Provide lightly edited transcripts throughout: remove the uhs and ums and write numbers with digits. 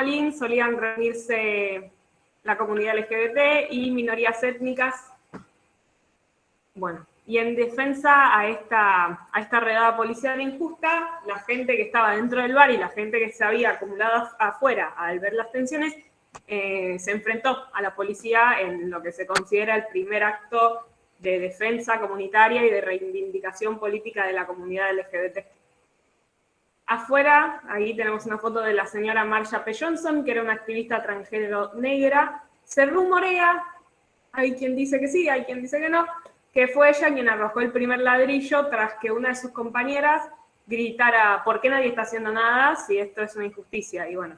Molín solían reunirse la comunidad LGBT y minorías étnicas. Bueno, y en defensa a esta redada policial injusta, la gente que estaba dentro del bar y la gente que se había acumulado afuera al ver las tensiones, se enfrentó a la policía en lo que se considera el primer acto de defensa comunitaria y de reivindicación política de la comunidad LGBT. Afuera, ahí tenemos una foto de la señora Marsha P. Johnson, que era una activista transgénero negra. Se rumorea, hay quien dice que sí, hay quien dice que no, que fue ella quien arrojó el primer ladrillo tras que una de sus compañeras gritara: ¿por qué nadie está haciendo nada si esto es una injusticia? Y bueno,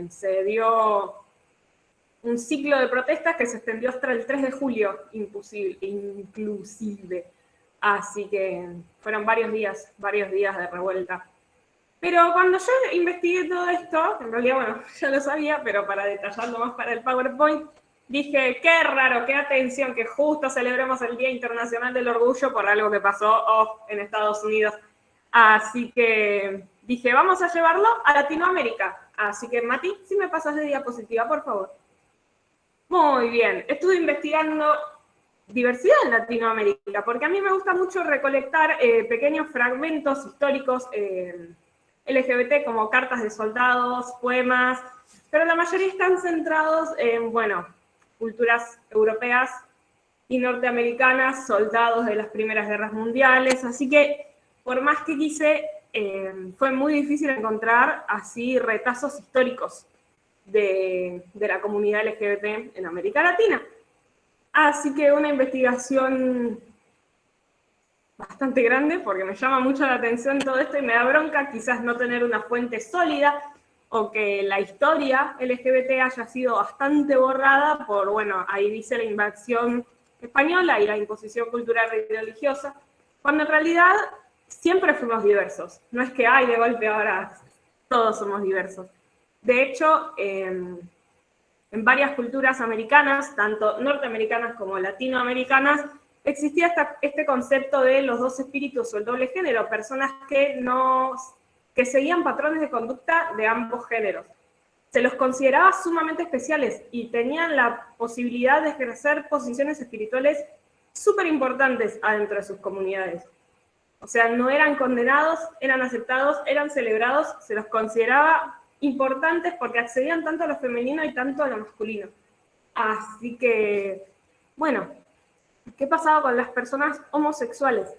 se dio un ciclo de protestas que se extendió hasta el 3 de julio, inclusive. Así que fueron varios días de revuelta. Pero cuando yo investigué todo esto, en realidad, bueno, ya lo sabía, pero para detallarlo más para el PowerPoint, dije, qué raro, qué atención que justo celebremos el Día Internacional del Orgullo por algo que pasó en Estados Unidos. Así que dije, vamos a llevarlo a Latinoamérica. Así que, Mati, si me pasas de diapositiva, por favor. Muy bien, estuve investigando diversidad en Latinoamérica, porque a mí me gusta mucho recolectar pequeños fragmentos históricos LGBT, como cartas de soldados, poemas, pero la mayoría están centrados en, bueno, culturas europeas y norteamericanas, soldados de las primeras guerras mundiales, así que por más que quise, fue muy difícil encontrar así retazos históricos de la comunidad LGBT en América Latina. Así que una investigación bastante grande, porque me llama mucho la atención todo esto y me da bronca quizás no tener una fuente sólida o que la historia LGBT haya sido bastante borrada por, bueno, ahí dice la invasión española y la imposición cultural y religiosa, cuando en realidad siempre fuimos diversos. No es que, ay, de golpe ahora todos somos diversos. De hecho, en varias culturas americanas, tanto norteamericanas como latinoamericanas, existía este concepto de los dos espíritus o el doble género, personas que seguían patrones de conducta de ambos géneros. Se los consideraba sumamente especiales y tenían la posibilidad de ejercer posiciones espirituales súper importantes adentro de sus comunidades. O sea, no eran condenados, eran aceptados, eran celebrados, se los consideraba importantes porque accedían tanto a lo femenino y tanto a lo masculino. Así que, bueno, ¿qué pasaba con las personas homosexuales?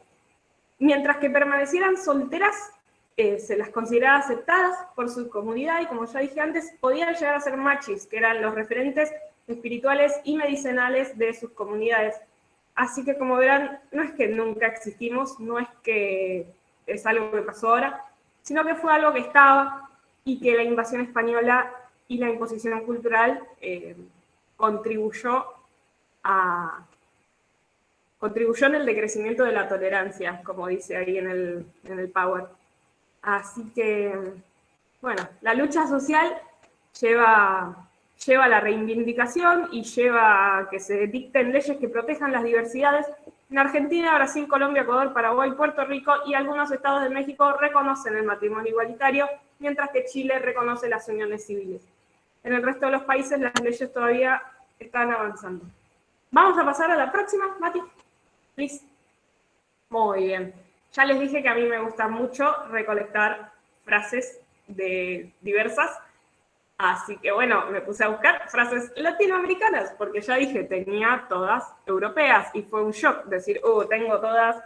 Mientras que permanecieran solteras, se las consideraba aceptadas por su comunidad y, como ya dije antes, podían llegar a ser machis, que eran los referentes espirituales y medicinales de sus comunidades. Así que, como verán, no es que nunca existimos, no es que es algo que pasó ahora, sino que fue algo que estaba y que la invasión española y la imposición cultural contribuyó en el decrecimiento de la tolerancia, como dice ahí en el Power. Así que, bueno, la lucha social lleva a la reivindicación y lleva a que se dicten leyes que protejan las diversidades. En Argentina, Brasil, Colombia, Ecuador, Paraguay, Puerto Rico y algunos estados de México reconocen el matrimonio igualitario, mientras que Chile reconoce las uniones civiles. En el resto de los países las leyes todavía están avanzando. Vamos a pasar a la próxima, Mati. Please. Muy bien. Ya les dije que a mí me gusta mucho recolectar frases diversas, así que bueno, me puse a buscar frases latinoamericanas, porque ya dije, tenía todas europeas, y fue un shock decir, tengo todas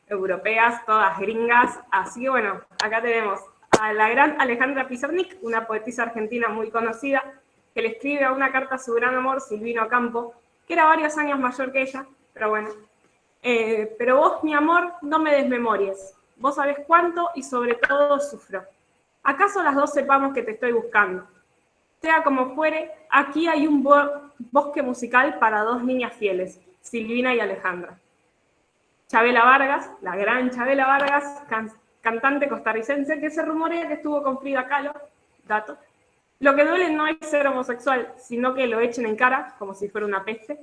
europeas, todas gringas, así que bueno, acá tenemos a la gran Alejandra Pizarnik, una poetisa argentina muy conocida, que le escribe a una carta a su gran amor, Silvino Campo, que era varios años mayor que ella, pero bueno. Pero vos, mi amor, no me desmemories. Vos sabés cuánto y sobre todo sufro. ¿Acaso las dos sepamos que te estoy buscando? Sea como fuere, aquí hay un bosque musical para dos niñas fieles, Silvina y Alejandra. Chabela Vargas, la gran Chabela Vargas, cantante costarricense que se rumorea que estuvo con Frida Kahlo, dato. Lo que duele no es ser homosexual, sino que lo echen en cara, como si fuera una peste.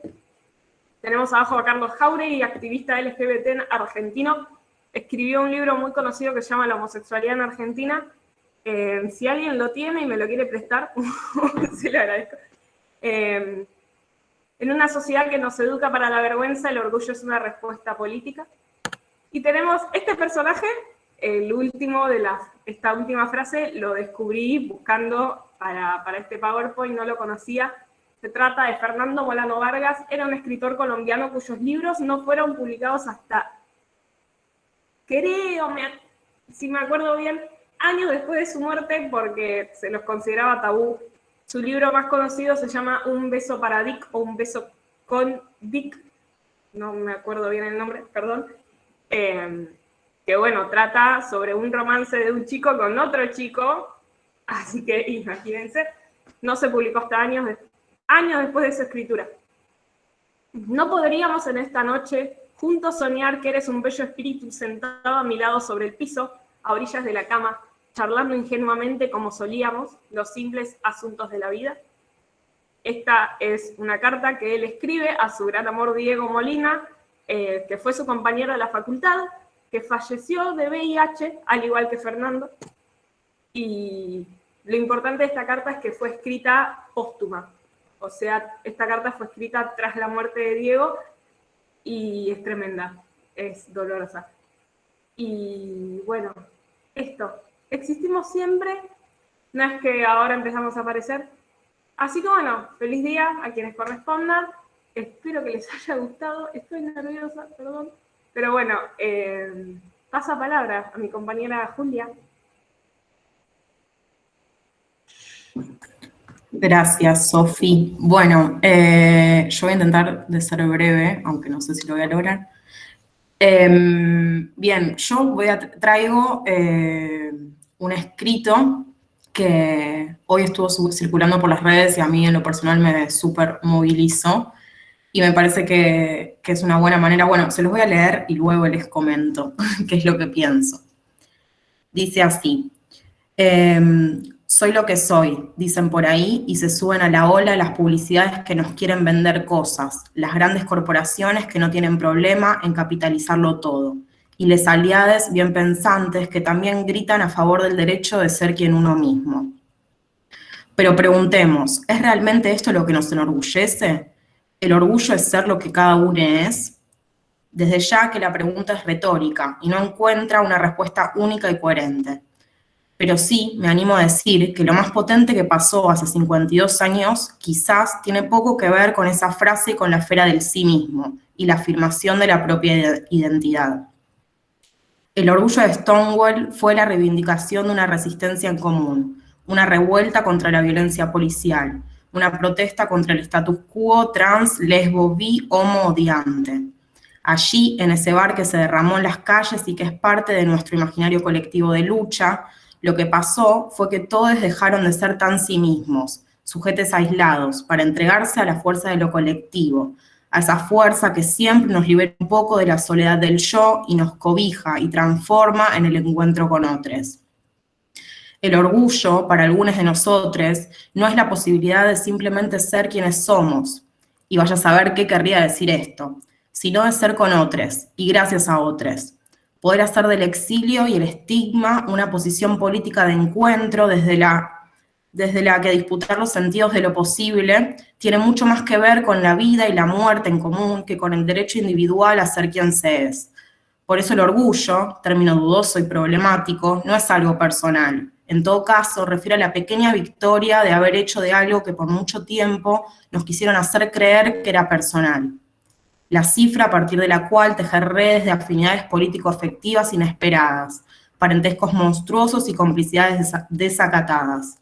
Tenemos abajo a Carlos Jauregui, activista LGBT argentino. Escribió un libro muy conocido que se llama La homosexualidad en Argentina. Si alguien lo tiene y me lo quiere prestar, se lo agradezco. En una sociedad que nos educa para la vergüenza, el orgullo es una respuesta política. Y tenemos este personaje, el último de esta última frase, lo descubrí buscando para este PowerPoint, no lo conocía. Se trata de Fernando Molano Vargas, era un escritor colombiano cuyos libros no fueron publicados hasta, creo, si me acuerdo bien, años después de su muerte, porque se los consideraba tabú. Su libro más conocido se llama Un beso para Dick, o Un beso con Dick, no me acuerdo bien el nombre, perdón, que bueno, trata sobre un romance de un chico con otro chico, así que imagínense, no se publicó hasta años después de su escritura. No podríamos en esta noche juntos soñar que eres un bello espíritu sentado a mi lado sobre el piso, a orillas de la cama, charlando ingenuamente como solíamos, los simples asuntos de la vida. Esta es una carta que él escribe a su gran amor Diego Molina, que fue su compañero de la facultad, que falleció de VIH, al igual que Fernando. Y lo importante de esta carta es que fue escrita póstuma. O sea, esta carta fue escrita tras la muerte de Diego y es tremenda, es dolorosa. Y bueno, esto, existimos siempre, no es que ahora empezamos a aparecer. Así que bueno, feliz día a quienes correspondan, espero que les haya gustado, estoy nerviosa, perdón, pero bueno, paso palabra a mi compañera Julia. Gracias, Sofi. Bueno, yo voy a intentar de ser breve, aunque no sé si lo voy a lograr. Bien, yo traigo un escrito que hoy estuvo circulando por las redes y a mí en lo personal me súper movilizó y me parece que es una buena manera. Bueno, se los voy a leer y luego les comento qué es lo que pienso. Dice así: soy lo que soy, dicen por ahí, y se suben a la ola las publicidades que nos quieren vender cosas, las grandes corporaciones que no tienen problema en capitalizarlo todo, y les aliades bien pensantes que también gritan a favor del derecho de ser quien uno mismo. Pero preguntemos, ¿es realmente esto lo que nos enorgullece? ¿El orgullo es ser lo que cada uno es? Desde ya que la pregunta es retórica y no encuentra una respuesta única y coherente. Pero sí, me animo a decir que lo más potente que pasó hace 52 años quizás tiene poco que ver con esa frase y con la esfera del sí mismo y la afirmación de la propia identidad. El orgullo de Stonewall fue la reivindicación de una resistencia en común, una revuelta contra la violencia policial, una protesta contra el status quo trans, lesbo, bi, homo odiante. Allí, en ese bar que se derramó en las calles y que es parte de nuestro imaginario colectivo de lucha, lo que pasó fue que todos dejaron de ser tan sí mismos, sujetos aislados, para entregarse a la fuerza de lo colectivo, a esa fuerza que siempre nos libera un poco de la soledad del yo y nos cobija y transforma en el encuentro con otros. El orgullo, para algunos de nosotros, no es la posibilidad de simplemente ser quienes somos, y vaya a saber qué querría decir esto, sino de ser con otros y gracias a otros. Poder hacer del exilio y el estigma una posición política de encuentro desde la que disputar los sentidos de lo posible tiene mucho más que ver con la vida y la muerte en común que con el derecho individual a ser quien se es. Por eso el orgullo, término dudoso y problemático, no es algo personal. En todo caso, refiere a la pequeña victoria de haber hecho de algo que por mucho tiempo nos quisieron hacer creer que era personal. La cifra a partir de la cual tejer redes de afinidades político-afectivas inesperadas, parentescos monstruosos y complicidades desacatadas.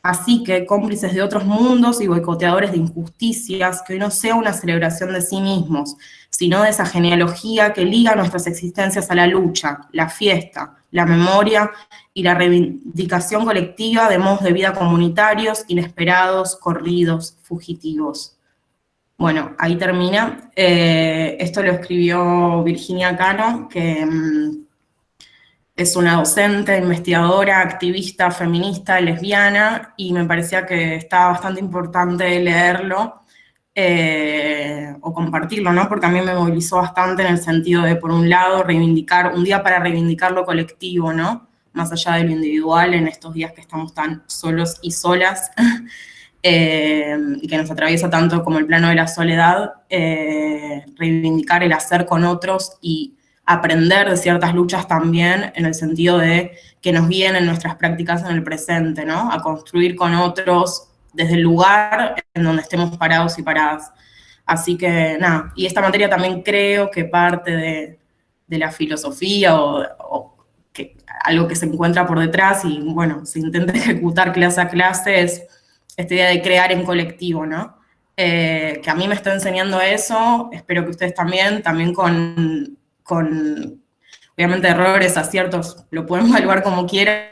Así que, cómplices de otros mundos y boicoteadores de injusticias, que hoy no sea una celebración de sí mismos, sino de esa genealogía que liga nuestras existencias a la lucha, la fiesta, la memoria y la reivindicación colectiva de modos de vida comunitarios, inesperados, corridos, fugitivos. Bueno, ahí termina. Esto lo escribió Virginia Cano, que es una docente, investigadora, activista, feminista, lesbiana, y me parecía que estaba bastante importante leerlo o compartirlo, ¿no? Porque a mí me movilizó bastante en el sentido de, por un lado, reivindicar, un día para reivindicar lo colectivo, ¿no? más allá de lo individual en estos días que estamos tan solos y solas, y que nos atraviesa tanto como el plano de la soledad, reivindicar el hacer con otros y aprender de ciertas luchas también en el sentido de que nos guíen en nuestras prácticas en el presente, ¿no? A construir con otros desde el lugar en donde estemos parados y paradas. Así que nada, y esta materia también creo que parte de la filosofía o que, algo que se encuentra por detrás y bueno, se intenta ejecutar clase a clase es esta idea de crear en colectivo, ¿no? Que a mí me está enseñando eso, espero que ustedes también con obviamente errores, aciertos, lo pueden evaluar como quieran,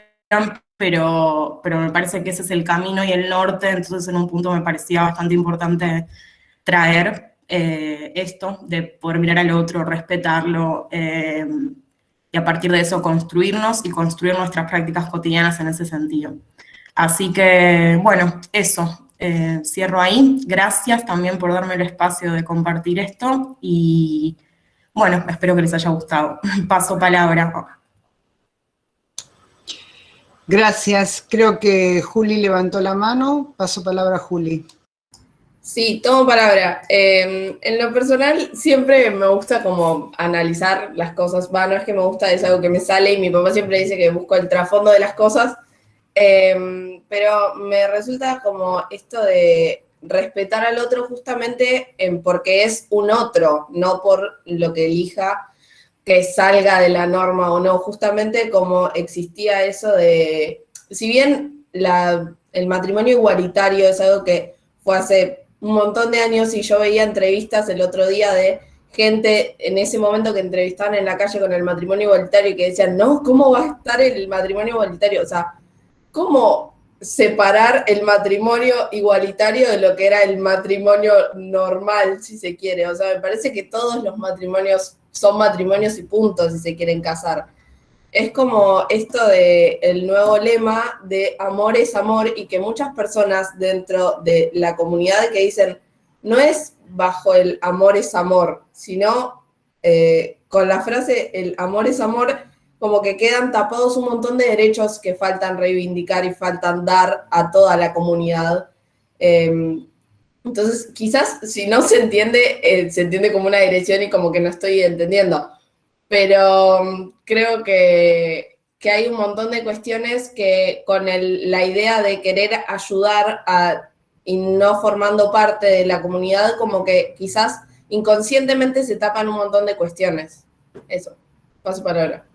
pero me parece que ese es el camino y el norte, entonces en un punto me parecía bastante importante traer esto, de poder mirar al otro, respetarlo, y a partir de eso construirnos y construir nuestras prácticas cotidianas en ese sentido. Así que, bueno, eso, cierro ahí. Gracias también por darme el espacio de compartir esto y, bueno, espero que les haya gustado. Paso palabra. Gracias. Creo que Juli levantó la mano. Paso palabra a Juli. Sí, tomo palabra. En lo personal siempre me gusta como analizar las cosas. No es que me gusta, es algo que me sale y mi papá siempre dice que busco el trasfondo de las cosas. Pero me resulta como esto de respetar al otro justamente porque es un otro, no por lo que elija que salga de la norma o no. Justamente como existía eso de, si bien el matrimonio igualitario es algo que fue hace un montón de años y yo veía entrevistas el otro día de gente en ese momento que entrevistaban en la calle con el matrimonio igualitario y que decían, no, ¿cómo va a estar el matrimonio igualitario? O sea, ¿cómo separar el matrimonio igualitario de lo que era el matrimonio normal, si se quiere? O sea, me parece que todos los matrimonios son matrimonios y punto, si se quieren casar. Es como esto de el nuevo lema de amor es amor y que muchas personas dentro de la comunidad que dicen no es bajo el amor es amor, sino con la frase el amor es amor, como que quedan tapados un montón de derechos que faltan reivindicar y faltan dar a toda la comunidad. Entonces, quizás si no se entiende como una dirección y como que no estoy entendiendo. Pero creo que hay un montón de cuestiones que con la idea de querer ayudar y no formando parte de la comunidad, como que quizás inconscientemente se tapan un montón de cuestiones. Eso, paso palabra.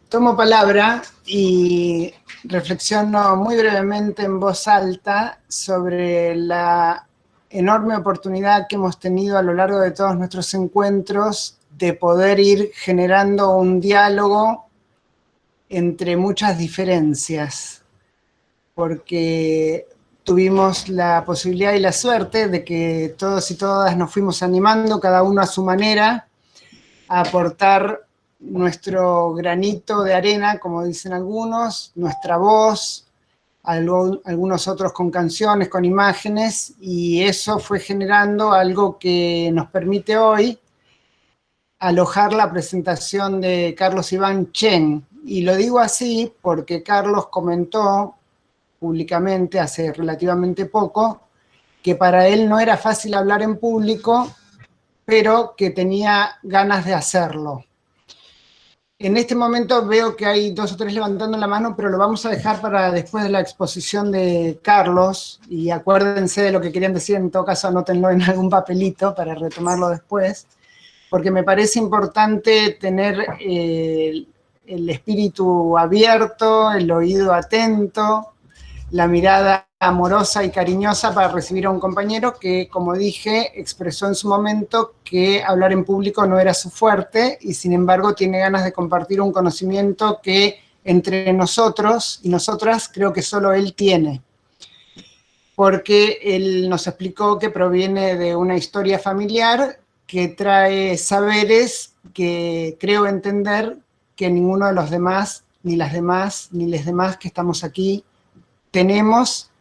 Tomo palabra y reflexiono muy brevemente en voz alta sobre la enorme oportunidad que hemos tenido a lo largo de todos nuestros encuentros de poder ir generando un diálogo entre muchas diferencias, porque tuvimos la posibilidad y la suerte de que todos y todas nos fuimos animando, cada uno a su manera, a aportar nuestro granito de arena, como dicen algunos, nuestra voz, algunos otros con canciones, con imágenes, y eso fue generando algo que nos permite hoy alojar la presentación de Carlos Iván Chen. Y lo digo así porque Carlos comentó públicamente hace relativamente poco que para él no era fácil hablar en público, pero que tenía ganas de hacerlo. En este momento veo que hay 2 o 3 levantando la mano, pero lo vamos a dejar para después de la exposición de Carlos, y acuérdense de lo que querían decir, en todo caso anótenlo en algún papelito para retomarlo después, porque me parece importante tener el espíritu abierto, el oído atento, la mirada amorosa y cariñosa para recibir a un compañero que, como dije, expresó en su momento que hablar en público no era su fuerte y sin embargo tiene ganas de compartir un conocimiento que entre nosotros y nosotras creo que solo él tiene. Porque él nos explicó que proviene de una historia familiar que trae saberes que creo entender que ninguno de los demás, ni las demás, ni les demás que estamos aquí tenemos.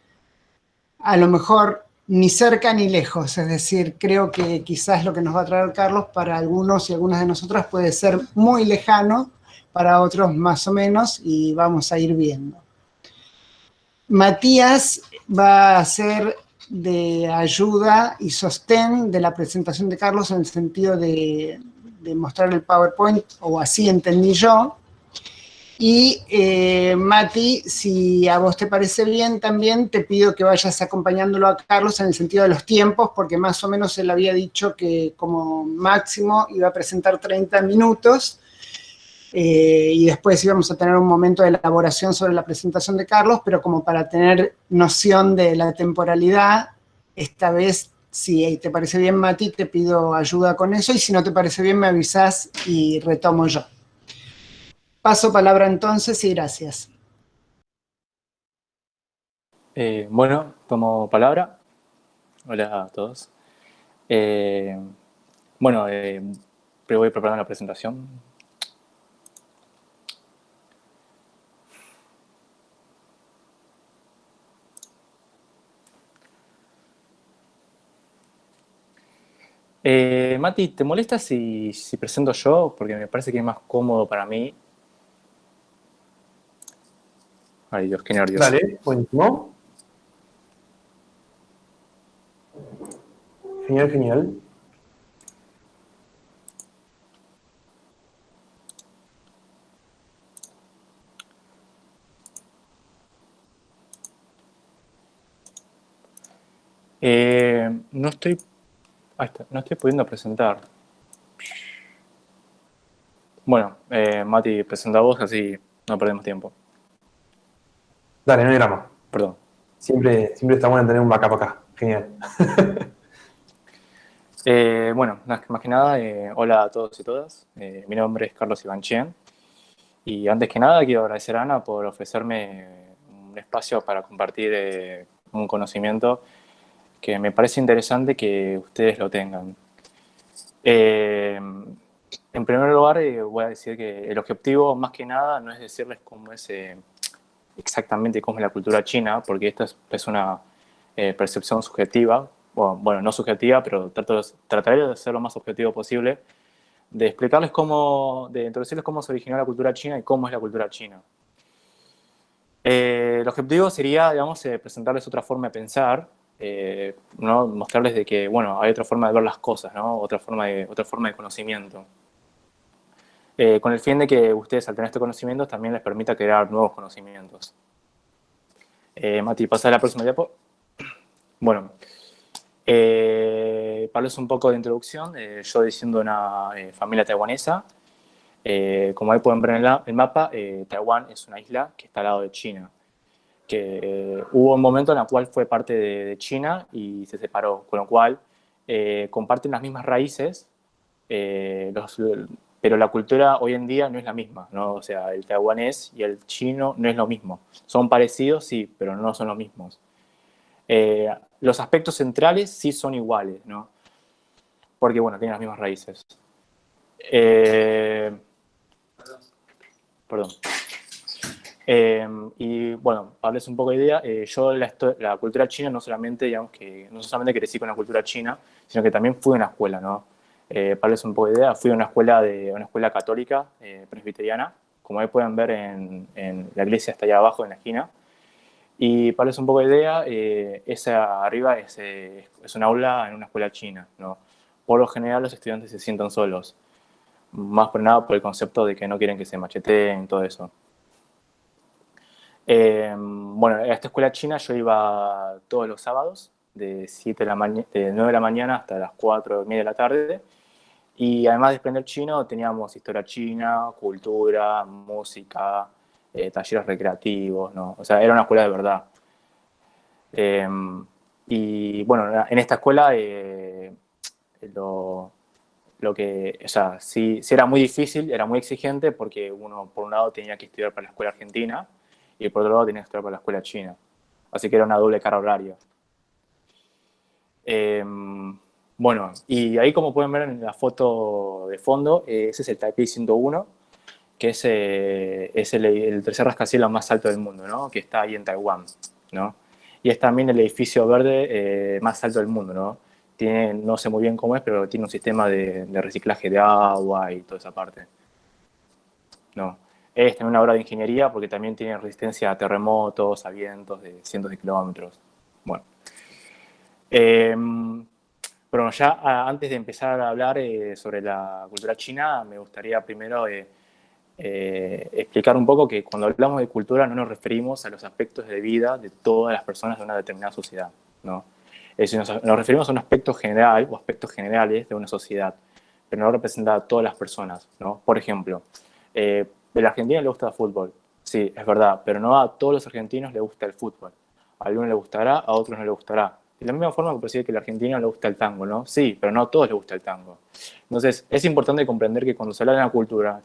A lo mejor ni cerca ni lejos. Es decir, creo que quizás lo que nos va a traer Carlos para algunos y algunas de nosotras puede ser muy lejano, para otros más o menos, y vamos a ir viendo. Matías va a ser de ayuda y sostén de la presentación de Carlos en el sentido de mostrar el PowerPoint, o así entendí yo. Y Mati, si a vos te parece bien, también te pido que vayas acompañándolo a Carlos en el sentido de los tiempos, porque más o menos él había dicho que como máximo iba a presentar 30 minutos, y después íbamos a tener un momento de elaboración sobre la presentación de Carlos, pero como para tener noción de la temporalidad, esta vez, si te parece bien, Mati, te pido ayuda con eso, y si no te parece bien, me avisás y retomo yo. Paso palabra entonces y gracias. Bueno, tomo palabra. Hola a todos. Bueno, voy preparando la presentación. Mati, ¿te molesta si presento yo? Porque me parece que es más cómodo para mí. Ay, Dios, qué nervioso. Dale, buenísimo. Genial, genial. No estoy... Ahí está, no estoy pudiendo presentar. Bueno, Mati, presenta vos, así no perdemos tiempo. Dale, no hay drama. Perdón. Siempre está bueno tener un backup acá. Genial. Bueno, más que nada, hola a todos y todas. Mi nombre es Carlos Ivanchén. Y antes que nada, quiero agradecer a Ana por ofrecerme un espacio para compartir un conocimiento que me parece interesante que ustedes lo tengan. En primer lugar, voy a decir que el objetivo, más que nada, no es decirles cómo es exactamente cómo es la cultura china, porque esta es una percepción subjetiva, bueno, no subjetiva, pero trataré de ser lo más objetivo posible, de explicarles de introducirles cómo se originó la cultura china y cómo es la cultura china. El objetivo sería, digamos, presentarles otra forma de pensar, ¿no? Mostrarles de que, bueno, hay otra forma de ver las cosas, ¿no? Otra forma de conocimiento. Con el fin de que ustedes, al tener estos conocimientos, también les permita crear nuevos conocimientos. Mati, pasa a la próxima diapo. Bueno, para darles un poco de introducción, yo diciendo una familia taiwanesa. Como ahí pueden ver en el mapa, Taiwán es una isla que está al lado de China. Que hubo un momento en el cual fue parte de China y se separó, con lo cual comparten las mismas raíces, pero la cultura hoy en día no es la misma, ¿no? O sea, el taiwanés y el chino no es lo mismo. Son parecidos, sí, pero no son los mismos. Los aspectos centrales sí son iguales, ¿no? Porque, bueno, tienen las mismas raíces. Perdón. Y bueno, para darles un poco de idea, yo la cultura china no solamente, digamos que no solamente crecí con la cultura china, sino que también fui a una escuela, ¿no? Para darles un poco de idea, fui a una escuela católica presbiteriana, como ahí pueden ver en la iglesia está allá abajo en la esquina. Y para darles un poco de idea, esa arriba es un aula en una escuela china, ¿no? Por lo general los estudiantes se sientan solos, más por nada por el concepto de que no quieren que se macheteen, todo eso. Bueno, a esta escuela china yo iba todos los sábados, de 9 de la mañana hasta las 4:30 de la tarde. Y además de aprender chino, teníamos historia china, cultura, música, talleres recreativos, ¿no? O sea, era una escuela de verdad. Y bueno, en esta escuela o sea, sí era muy difícil, era muy exigente porque uno, por un lado, tenía que estudiar para la escuela argentina y por otro lado tenía que estudiar para la escuela china. Así que era una doble carga horaria. Bueno, y ahí como pueden ver en la foto de fondo, ese es el Taipei 101, que es el tercer rascacielos más alto del mundo, ¿no? Que está ahí en Taiwán, ¿no? y es también el edificio verde más alto del mundo, ¿no? Tiene, no sé muy bien cómo es, pero tiene un sistema de reciclaje de agua y toda esa parte. No. Es también una obra de ingeniería porque también tiene resistencia a terremotos, a vientos de cientos de kilómetros. Bueno. Pero ya antes de empezar a hablar sobre la cultura china, me gustaría primero explicar un poco que cuando hablamos de cultura no nos referimos a los aspectos de vida de todas las personas de una determinada sociedad, ¿no? Es decir, nos referimos a un aspecto general o aspectos generales de una sociedad, pero no representa a todas las personas, ¿no? Por ejemplo, a la Argentina le gusta el fútbol, sí, es verdad, pero no a todos los argentinos les gusta el fútbol. A algunos les gustará, a otros no les gustará. De la misma forma que percibe que a la Argentina le gusta el tango, ¿no? Sí, pero no a todos les gusta el tango. Entonces, es importante comprender que cuando se habla de una cultura,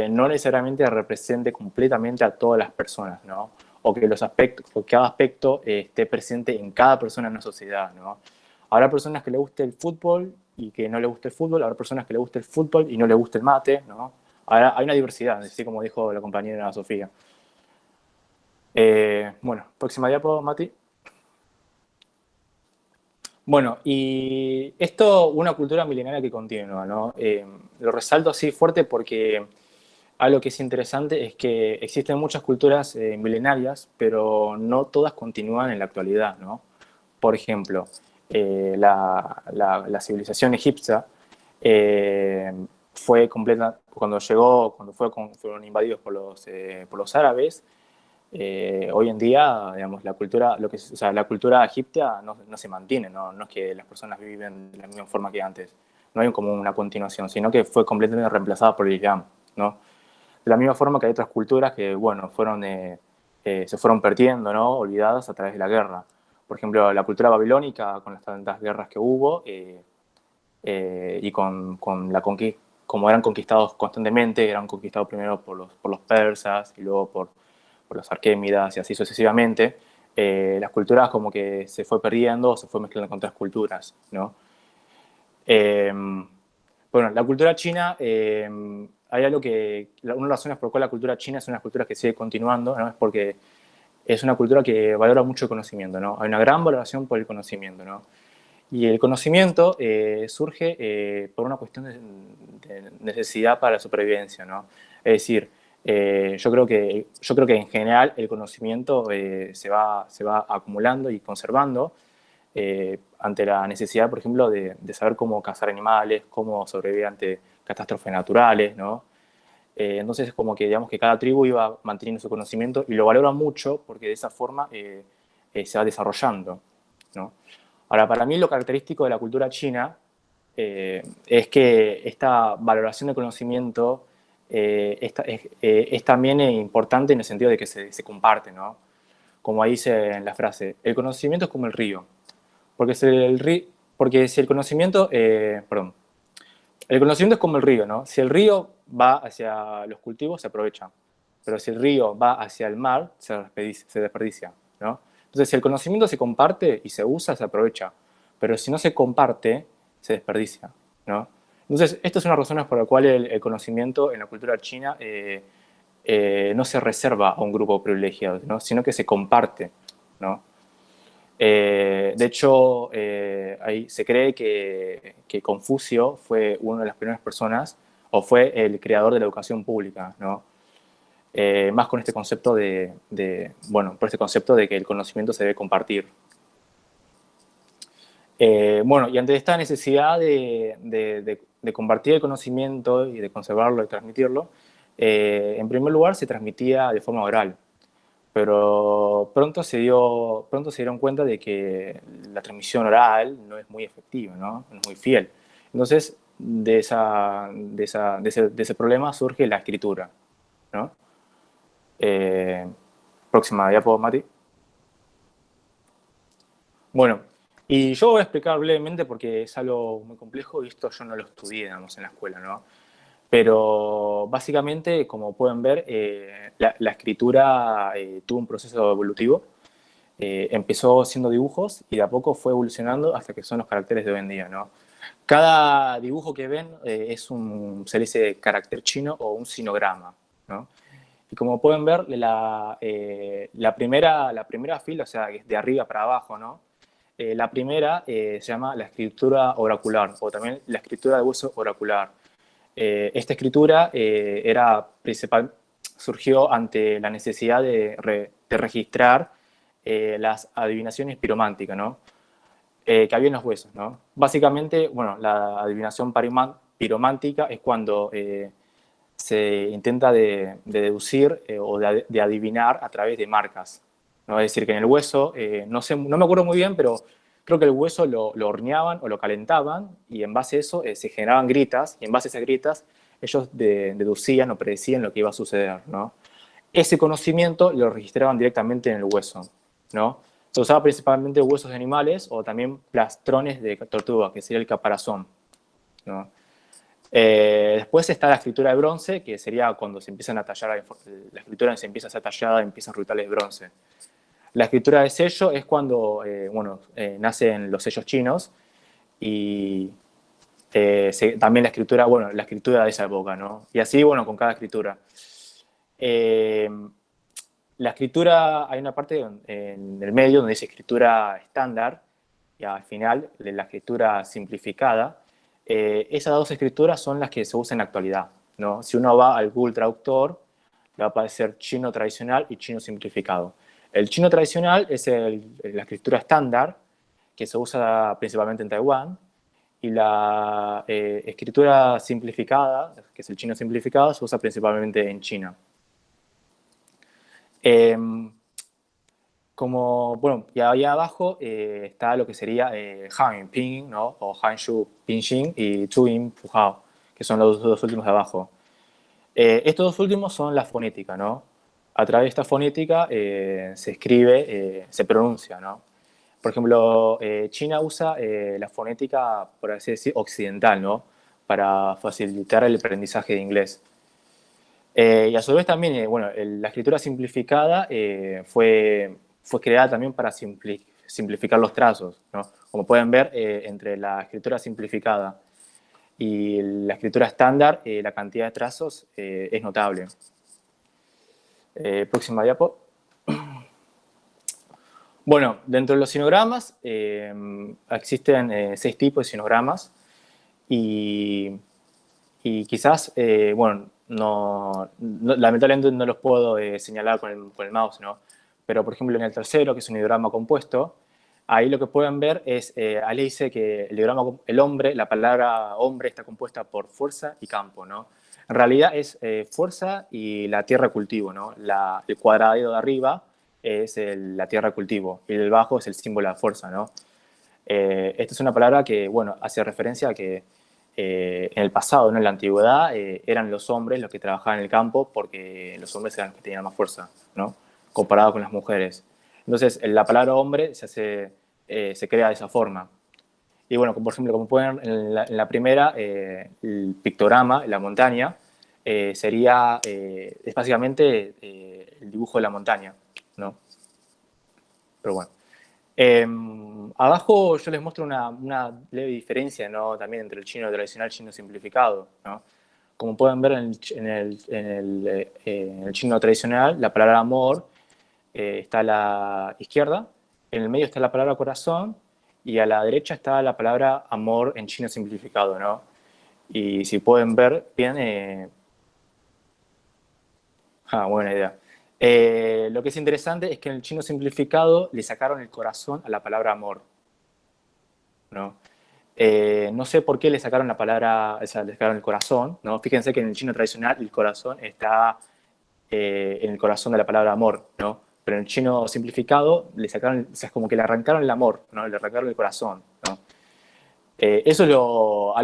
no necesariamente represente completamente a todas las personas, ¿no? O que los aspectos, o cada aspecto esté presente en cada persona en una sociedad, ¿no? Habrá personas que le guste el fútbol y que no le guste el fútbol, habrá personas que le guste el fútbol y no le guste el mate, ¿no? Hay una diversidad, así como dijo la compañera Sofía. Bueno, próxima diapo, Mati. Bueno, y esto, una cultura milenaria que continúa, ¿no? Lo resalto así fuerte porque algo que es interesante es que existen muchas culturas milenarias, pero no todas continúan en la actualidad, ¿no? Por ejemplo, la civilización egipcia eh, fue completa, cuando llegó, fueron invadidos por los árabes. Hoy en día, digamos, la cultura, o sea, la cultura egipcia no se mantiene, no es que las personas viven de la misma forma que antes, no hay como una continuación, sino que fue completamente reemplazada por el Islam, ¿no? De la misma forma que hay otras culturas que, bueno, se fueron perdiendo, ¿no? Olvidadas a través de la guerra. Por ejemplo, la cultura babilónica, con las tantas guerras que hubo, y con la conquista, como eran conquistados constantemente, eran conquistados primero por los persas y luego por los arquémidas y así sucesivamente, las culturas como que se fue perdiendo, se fue mezclando con otras culturas, ¿no? Bueno, la cultura china, hay algo que, una de las razones por las cuales la cultura china es una cultura que sigue continuando, ¿no? Es porque es una cultura que valora mucho el conocimiento, ¿no? Hay una gran valoración por el conocimiento, ¿no? Y el conocimiento surge por una cuestión de necesidad para la supervivencia, ¿no? Es decir, yo creo que en general el conocimiento se va acumulando y conservando ante la necesidad, por ejemplo, de saber cómo cazar animales, cómo sobrevivir ante catástrofes naturales, ¿no? Entonces es como que, digamos, que cada tribu iba manteniendo su conocimiento y lo valora mucho porque de esa forma se va desarrollando, ¿no? Ahora, para mí lo característico de la cultura china es que esta valoración del conocimiento es también importante en el sentido de que se comparte, ¿no? Como ahí dice en la frase, el conocimiento es como el río, porque si el conocimiento, perdón, el conocimiento es como el río, ¿no? Si el río va hacia los cultivos, se aprovecha, pero si el río va hacia el mar, se desperdicia, ¿no? Entonces, si el conocimiento se comparte y se usa, se aprovecha, pero si no se comparte, se desperdicia, ¿no? Entonces, estas son las razones por las cuales el conocimiento en la cultura china no se reserva a un grupo privilegiado, ¿no? Sino que se comparte, ¿no? De hecho, ahí se cree que Confucio fue una de las primeras personas o fue el creador de la educación pública, ¿no? Más con este concepto bueno, por este concepto de que el conocimiento se debe compartir. Bueno, y ante esta necesidad de compartir el conocimiento y de conservarlo y transmitirlo, en primer lugar se transmitía de forma oral, pero pronto se dieron cuenta de que la transmisión oral no es muy efectiva, ¿no? No es muy fiel. Entonces, de ese problema surge la escritura, ¿no? Próxima diapo, Mati. Bueno, y yo voy a explicar brevemente porque es algo muy complejo y esto yo no lo estudié, digamos, en la escuela, ¿no? Pero básicamente, como pueden ver, la escritura tuvo un proceso evolutivo. Empezó siendo dibujos y de a poco fue evolucionando hasta que son los caracteres de hoy en día, ¿no? Cada dibujo que ven se le dice carácter chino o un sinograma, ¿no? Y como pueden ver, la primera fila, o sea, de arriba para abajo, ¿no? La primera se llama la escritura oracular, o también la escritura de hueso oracular. Esta escritura surgió ante la necesidad de registrar las adivinaciones pirománticas, ¿no? Que había en los huesos, ¿no? Básicamente, bueno, la adivinación piromántica es cuando se intenta de deducir o de adivinar a través de marcas, ¿no? Es decir, que en el hueso, no me acuerdo muy bien, pero creo que el hueso lo horneaban o lo calentaban y en base a eso se generaban gritas y en base a esas gritas ellos deducían o predecían lo que iba a suceder, ¿no? Ese conocimiento lo registraban directamente en el hueso, ¿no? Se usaba principalmente huesos de animales o también plastrones de tortuga, que sería el caparazón, ¿no? Después está la escritura de bronce, que sería cuando se empiezan a tallar, la escritura se empieza a ser tallada, empiezan rituales de bronce. La escritura de sello es cuando, nacen los sellos chinos y también la escritura de esa época, ¿no? Y así, bueno, con cada escritura. La escritura, hay una parte en el medio donde dice escritura estándar y al final la escritura simplificada. Esas dos escrituras son las que se usan en la actualidad, ¿no? Si uno va al Google Traductor, le va a aparecer chino tradicional y chino simplificado. El chino tradicional es la escritura estándar, que se usa principalmente en Taiwán, y la escritura simplificada, que es el chino simplificado, se usa principalmente en China. Y ahí abajo está lo que sería Han Ping, ¿no? O Hanshu Pinyin y Chuyin Pujao, que son los dos últimos de abajo. Estos dos últimos son la fonética, ¿no? A través de esta fonética se escribe, se pronuncia, ¿no? Por ejemplo, China usa la fonética, por así decir, occidental, ¿no? Para facilitar el aprendizaje de inglés. Y a su vez también, la escritura simplificada fue creada también para simplificar los trazos, ¿no? Como pueden ver, entre la escritura simplificada y la escritura estándar, la cantidad de trazos es notable. Próxima diapo. Bueno, dentro de los sinogramas existen 6 tipos de sinogramas y quizás, lamentablemente no los puedo señalar con el mouse, ¿no? Pero, por ejemplo, en el tercero, que es un ideograma compuesto, ahí lo que pueden ver es, ahí dice que el hombre, la palabra hombre está compuesta por fuerza y campo, ¿no? En realidad es fuerza y la tierra cultivo, ¿no? El cuadrado de arriba es la tierra cultivo y el del bajo es el símbolo de la fuerza, ¿no? Esta es una palabra que, hace referencia a que en el pasado, ¿no? En la antigüedad, eran los hombres los que trabajaban en el campo porque los hombres eran los que tenían más fuerza, ¿no? Comparado con las mujeres. Entonces, la palabra hombre se crea de esa forma. Y bueno, por ejemplo, como pueden ver en la primera, el pictograma, la montaña, es básicamente el dibujo de la montaña, ¿no? Pero bueno. Abajo yo les muestro una leve diferencia, ¿no? También entre el chino tradicional y el chino simplificado, ¿no? Como pueden ver en el chino tradicional, la palabra amor está a la izquierda, en el medio está la palabra corazón y a la derecha está la palabra amor en chino simplificado, ¿no? Y si pueden ver bien, buena idea. Lo que es interesante es que en el chino simplificado le sacaron el corazón a la palabra amor, ¿no? No sé por qué le sacaron la palabra, o sea, le sacaron el corazón, ¿no? Fíjense que en el chino tradicional el corazón está en el corazón de la palabra amor, ¿no? Pero en el chino simplificado le sacaron, o sea, es como que le arrancaron el amor, ¿no? Le arrancaron el corazón, ¿no? Eso es algo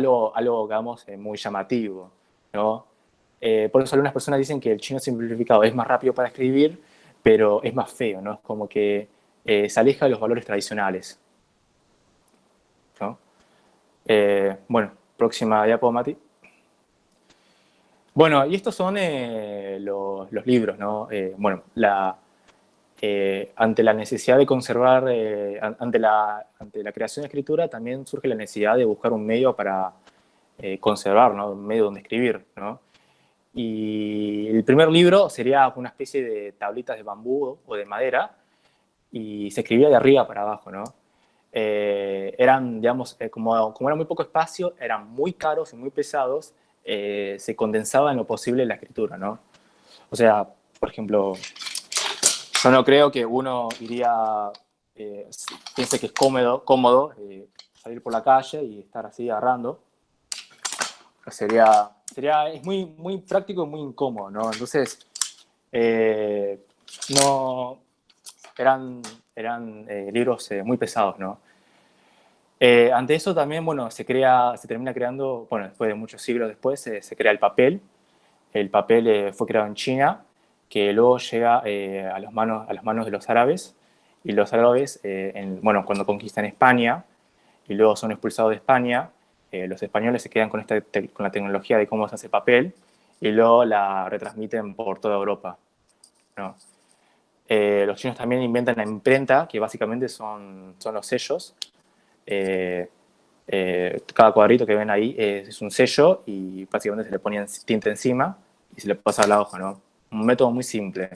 digamos, muy llamativo, ¿no? Por eso algunas personas dicen que el chino simplificado es más rápido para escribir, pero es más feo, ¿no? Es como que se aleja de los valores tradicionales, ¿no? Próxima diapo, Mati. Bueno, y estos son los libros, ¿no? Ante la necesidad de conservar, ante la creación de escritura, también surge la necesidad de buscar un medio para conservar, ¿no? Un medio donde escribir, ¿no? Y el primer libro sería una especie de tablitas de bambú o de madera y se escribía de arriba para abajo, ¿no? Eran, digamos, como era muy poco espacio, eran muy caros y muy pesados, se condensaba en lo posible la escritura, ¿no? O sea, por ejemplo, yo no creo que uno iría, piense que es cómodo salir por la calle y estar así agarrando. Es muy práctico y muy incómodo, ¿no? Entonces, no, eran libros muy pesados, ¿no? Ante eso también, bueno, se termina creando, bueno, después de muchos siglos después, se crea el papel. El papel fue creado en China, que luego llega a las manos de los árabes, y los árabes, bueno, cuando conquistan España y luego son expulsados de España, los españoles se quedan con la tecnología de cómo se hace papel y luego la retransmiten por toda Europa, ¿no? Los chinos también inventan la imprenta, que básicamente son los sellos. Cada cuadrito que ven ahí es un sello y básicamente se le ponía tinta encima y se le pasa a la hoja, ¿no? Un método muy simple.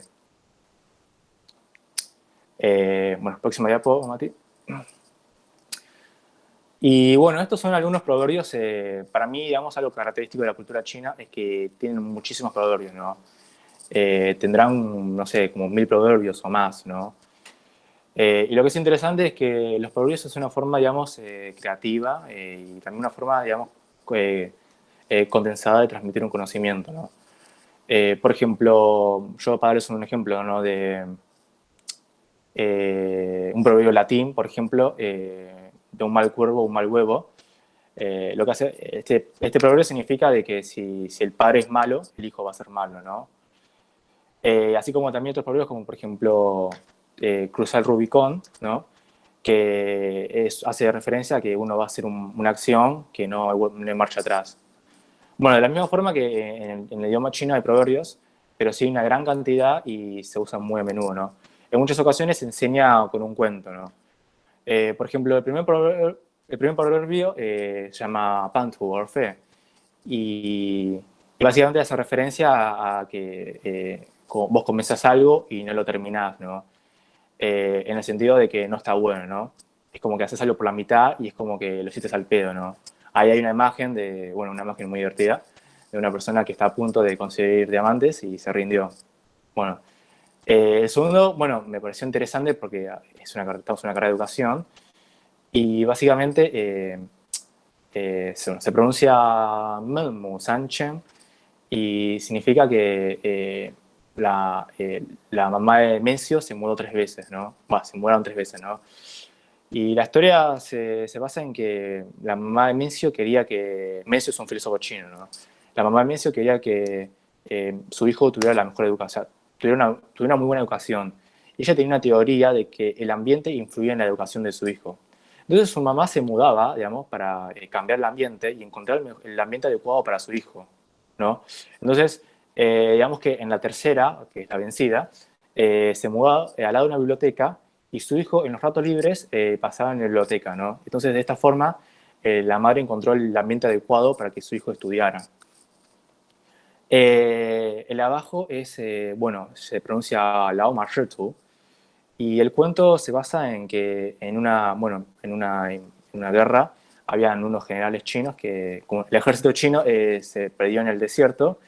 Bueno, próxima diapo, Mati. Y bueno, estos son algunos proverbios. Para mí, digamos, algo característico de la cultura china es que tienen muchísimos proverbios, ¿no? Tendrán, no sé, como 1000 proverbios o más, ¿no? Y lo que es interesante es que los proverbios es una forma, digamos, creativa y también una forma, digamos, condensada de transmitir un conocimiento, ¿no? Por ejemplo, yo para darles un ejemplo, ¿no? De un proverbio latín, por ejemplo, de un mal cuervo o un mal huevo. Lo que hace, este proverbio significa de que si el padre es malo, el hijo va a ser malo, ¿no? Así como también otros proverbios como, por ejemplo, cruzar el Rubicón, ¿no? Que hace referencia a que uno va a hacer una acción que no hay marcha atrás. Bueno, de la misma forma que en el idioma chino hay proverbios, pero sí hay una gran cantidad y se usan muy a menudo, ¿no? En muchas ocasiones se enseña con un cuento, ¿no? Por ejemplo, el primer proverbio se llama Pan tu Orfe y básicamente hace referencia a que vos comenzás algo y no lo terminás, ¿no? En el sentido de que no está bueno, ¿no? Es como que haces algo por la mitad y es como que lo hiciste al pedo, ¿no? Ahí hay una imagen una imagen muy divertida de una persona que está a punto de conseguir diamantes y se rindió. Bueno, el segundo, bueno, me pareció interesante porque estamos en una carrera de educación y básicamente se pronuncia Menmu Sanchen y significa que la mamá de Mencio se mudó 3 veces, ¿no? Bueno, se mudaron 3 veces, ¿no? Y la historia se basa en que la mamá de Mencio quería que... Mencio es un filósofo chino, ¿no? La mamá de Mencio quería que su hijo tuviera la mejor educación, tuviera una muy buena educación. Y ella tenía una teoría de que el ambiente influía en la educación de su hijo. Entonces su mamá se mudaba, digamos, para cambiar el ambiente y encontrar el ambiente adecuado para su hijo, ¿no? Entonces, digamos que en la tercera, que es la vencida, se mudaba al lado de una biblioteca y su hijo en los ratos libres pasaba en la biblioteca, ¿no? Entonces, de esta forma, la madre encontró el ambiente adecuado para que su hijo estudiara. El abajo es, bueno, se pronuncia Lao Ma Shitu, y el cuento se basa en que en una guerra habían unos generales chinos que, como el ejército chino se perdió en el desierto,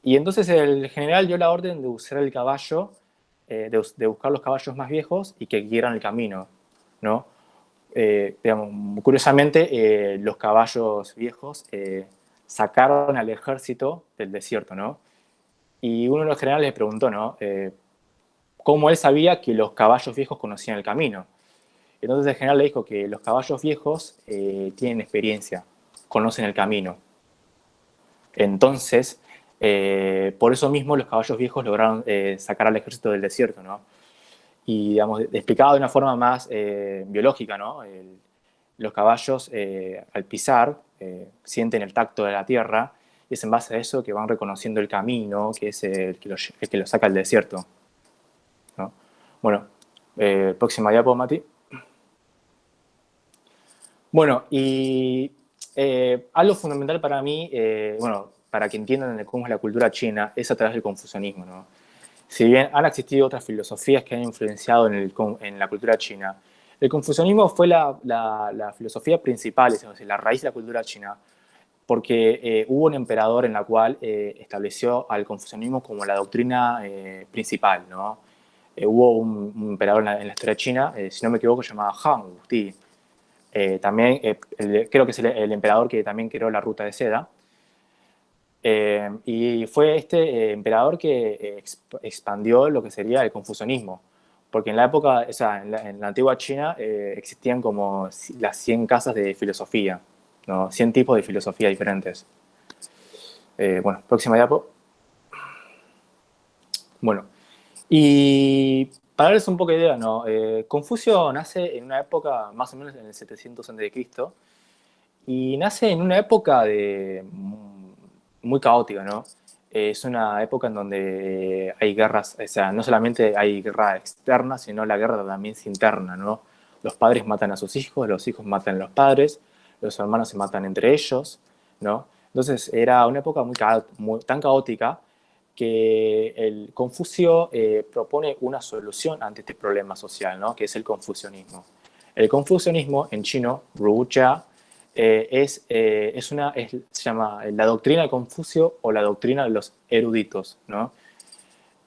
y entonces el general dio la orden de usar el caballo, de buscar los caballos más viejos y que guiaran el camino, ¿no? Digamos, curiosamente, los caballos viejos sacaron al ejército del desierto, ¿no? Y uno de los generales le preguntó, ¿no? Cómo él sabía que los caballos viejos conocían el camino. Entonces el general le dijo que los caballos viejos tienen experiencia, conocen el camino. Entonces, por eso mismo los caballos viejos lograron sacar al ejército del desierto, ¿no? Y, digamos, explicado de una forma más biológica, ¿no? Los caballos, al pisar, sienten el tacto de la tierra y es en base a eso que van reconociendo el camino, que es el que los saca al desierto, ¿no? Bueno, próxima diapo, Mati. Bueno, y algo fundamental para mí, bueno, para que entiendan cómo es la cultura china, es a través del confucianismo, ¿no? Si bien han existido otras filosofías que han influenciado en la cultura china, el confucianismo fue la filosofía principal, es decir, la raíz de la cultura china, porque hubo un emperador en la cual estableció al confucianismo como la doctrina principal, ¿no? Hubo un emperador en la historia china, si no me equivoco, llamado Han Wuti. También creo que es el emperador que también creó la ruta de seda. Y fue este emperador que expandió lo que sería el confucianismo. Porque en la época, o sea, en la antigua China existían como las 100 casas de filosofía, ¿no? 100 tipos de filosofía diferentes. Bueno, próxima diapo. Bueno, y para darles un poco de idea, ¿no? Confucio nace en una época más o menos en el 700 a.C. y nace en una época muy caótica, ¿no? Es una época en donde hay guerras, o sea, no solamente hay guerra externa, sino la guerra también es interna, ¿no? Los padres matan a sus hijos, los hijos matan a los padres, los hermanos se matan entre ellos, ¿no? Entonces era una época tan caótica que el Confucio propone una solución ante este problema social, ¿no? Que es el confucianismo. El confucianismo en chino, Rujia, se llama la doctrina de Confucio o la doctrina de los eruditos, ¿no?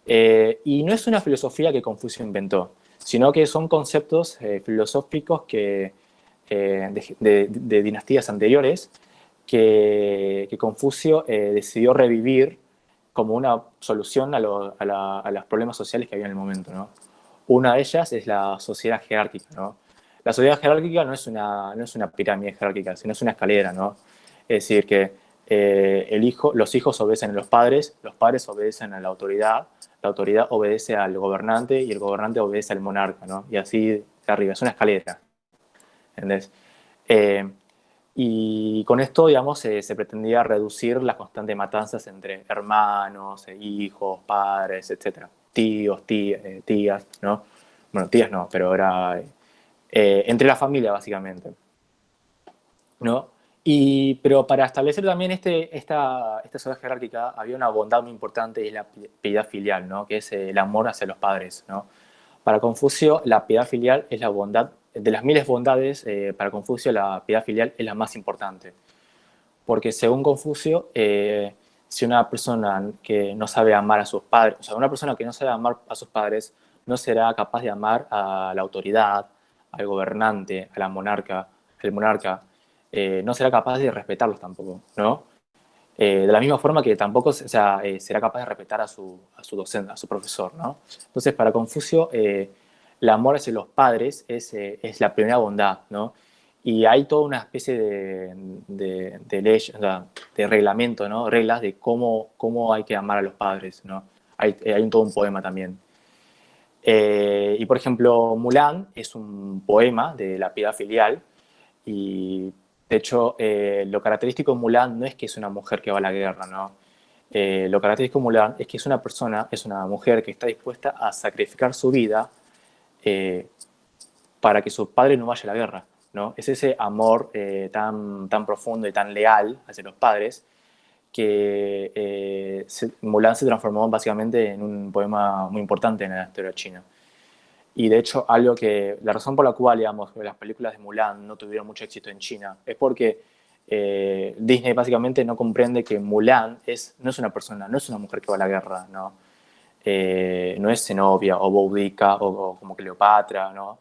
Y no es una filosofía que Confucio inventó, sino que son conceptos filosóficos de dinastías anteriores que Confucio decidió revivir como una solución a los problemas sociales que había en el momento, ¿no? Una de ellas es la sociedad jerárquica, ¿no? La sociedad jerárquica no es una pirámide jerárquica, sino es una escalera, ¿no? Es decir, que los hijos obedecen a los padres obedecen a la autoridad obedece al gobernante y el gobernante obedece al monarca, ¿no? Y así de arriba, es una escalera, ¿entendés? Y con esto, digamos, se pretendía reducir las constantes matanzas entre hermanos, hijos, padres, etc. Tíos, tías, ¿no? Bueno, tías no, pero era entre la familia, básicamente, ¿no? Pero para establecer también esta sociedad jerárquica había una bondad muy importante y es la piedad filial, ¿no? Que es el amor hacia los padres, ¿no? Para Confucio, la piedad filial es la bondad, de las miles bondades, para Confucio la piedad filial es la más importante. Porque según Confucio, si una persona que no sabe amar a sus padres, o sea, una persona que no sabe amar a sus padres, no será capaz de amar a la autoridad, al gobernante, a la monarca, al monarca, no será capaz de respetarlos tampoco, ¿no? De la misma forma que tampoco, o sea, será capaz de respetar a su docente, a su profesor, ¿no? Entonces, para Confucio, el amor hacia los padres es la primera bondad, ¿no? Y hay toda una especie de ley, o sea, de reglamento, ¿no? Reglas de cómo hay que amar a los padres, ¿no? Hay todo un poema también. Y, por ejemplo, Mulan es un poema de la piedad filial y, de hecho, lo característico de Mulan no es que es una mujer que va a la guerra, ¿no? Lo característico de Mulan es que es una mujer que está dispuesta a sacrificar su vida para que su padre no vaya a la guerra, ¿no? Es ese amor tan profundo y tan leal hacia los padres que Mulan se transformó básicamente en un poema muy importante en la historia china. Y de hecho, la razón por la cual, digamos, las películas de Mulan no tuvieron mucho éxito en China es porque Disney básicamente no comprende que Mulan no es una persona, no es una mujer que va a la guerra, ¿no? No es Zenobia o Boudica o como Cleopatra, ¿no?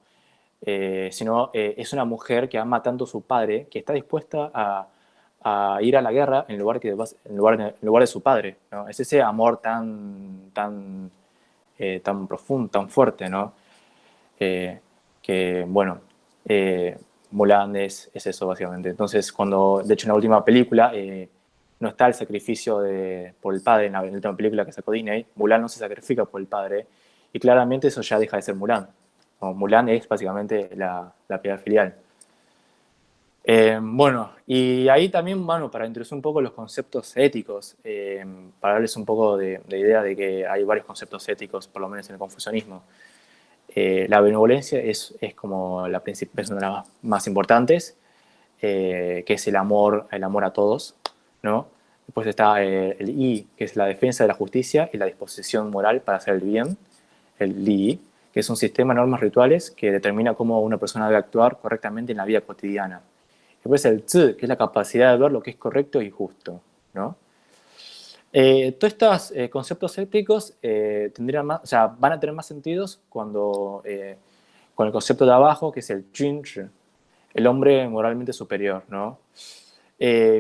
Sino es una mujer que ama tanto a su padre que está dispuesta a ir a la guerra en lugar de su padre, ¿no? Es ese amor tan profundo, tan fuerte, ¿no? Que, bueno, Mulan es eso básicamente. Entonces, de hecho, en la última película no está el sacrificio por el padre, en la última película que sacó Disney, Mulan no se sacrifica por el padre, y claramente eso ya deja de ser Mulan. ¿No? Mulan es básicamente la piedad filial. Bueno, y ahí también, bueno, para introducir un poco los conceptos éticos, para darles un poco de idea de que hay varios conceptos éticos, por lo menos en el confucianismo. La benevolencia es como es una de las más importantes, que es el amor a todos, ¿no? Después está el I, que es la defensa de la justicia y la disposición moral para hacer el bien. El Li, que es un sistema de normas rituales que determina cómo una persona debe actuar correctamente en la vida cotidiana. Después el Zi, que es la capacidad de ver lo que es correcto y justo, ¿no? Todos estos conceptos éticos tendrían más, o sea, van a tener más sentidos cuando, con el concepto de abajo, que es el Junzhi, el hombre moralmente superior, ¿no?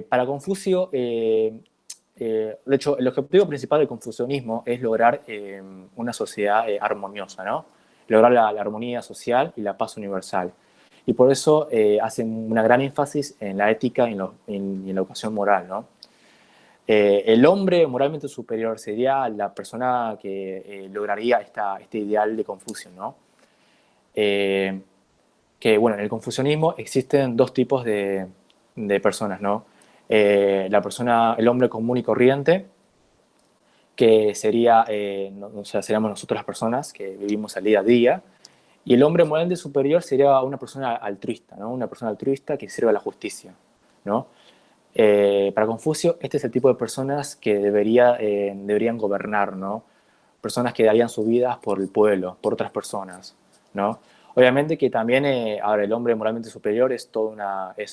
Para Confucio, de hecho, el objetivo principal del confucianismo es lograr una sociedad armoniosa, ¿no? Lograr la armonía social y la paz universal. Y por eso hacen una gran énfasis en la ética y en la educación moral, ¿no? El hombre moralmente superior sería la persona que lograría este ideal de Confucio, ¿no? Que, bueno, en el confucianismo existen dos tipos de personas, ¿no? El hombre común y corriente, que sería, o sea, seríamos nosotros las personas que vivimos al día a día, y el hombre moralmente superior sería una persona altruista, ¿no? Una persona altruista que sirve a la justicia, ¿no? Para Confucio, este es el tipo de personas que deberían gobernar, ¿no? Personas que darían sus vidas por el pueblo, por otras personas, ¿no? Obviamente que también, ahora, el hombre moralmente superior es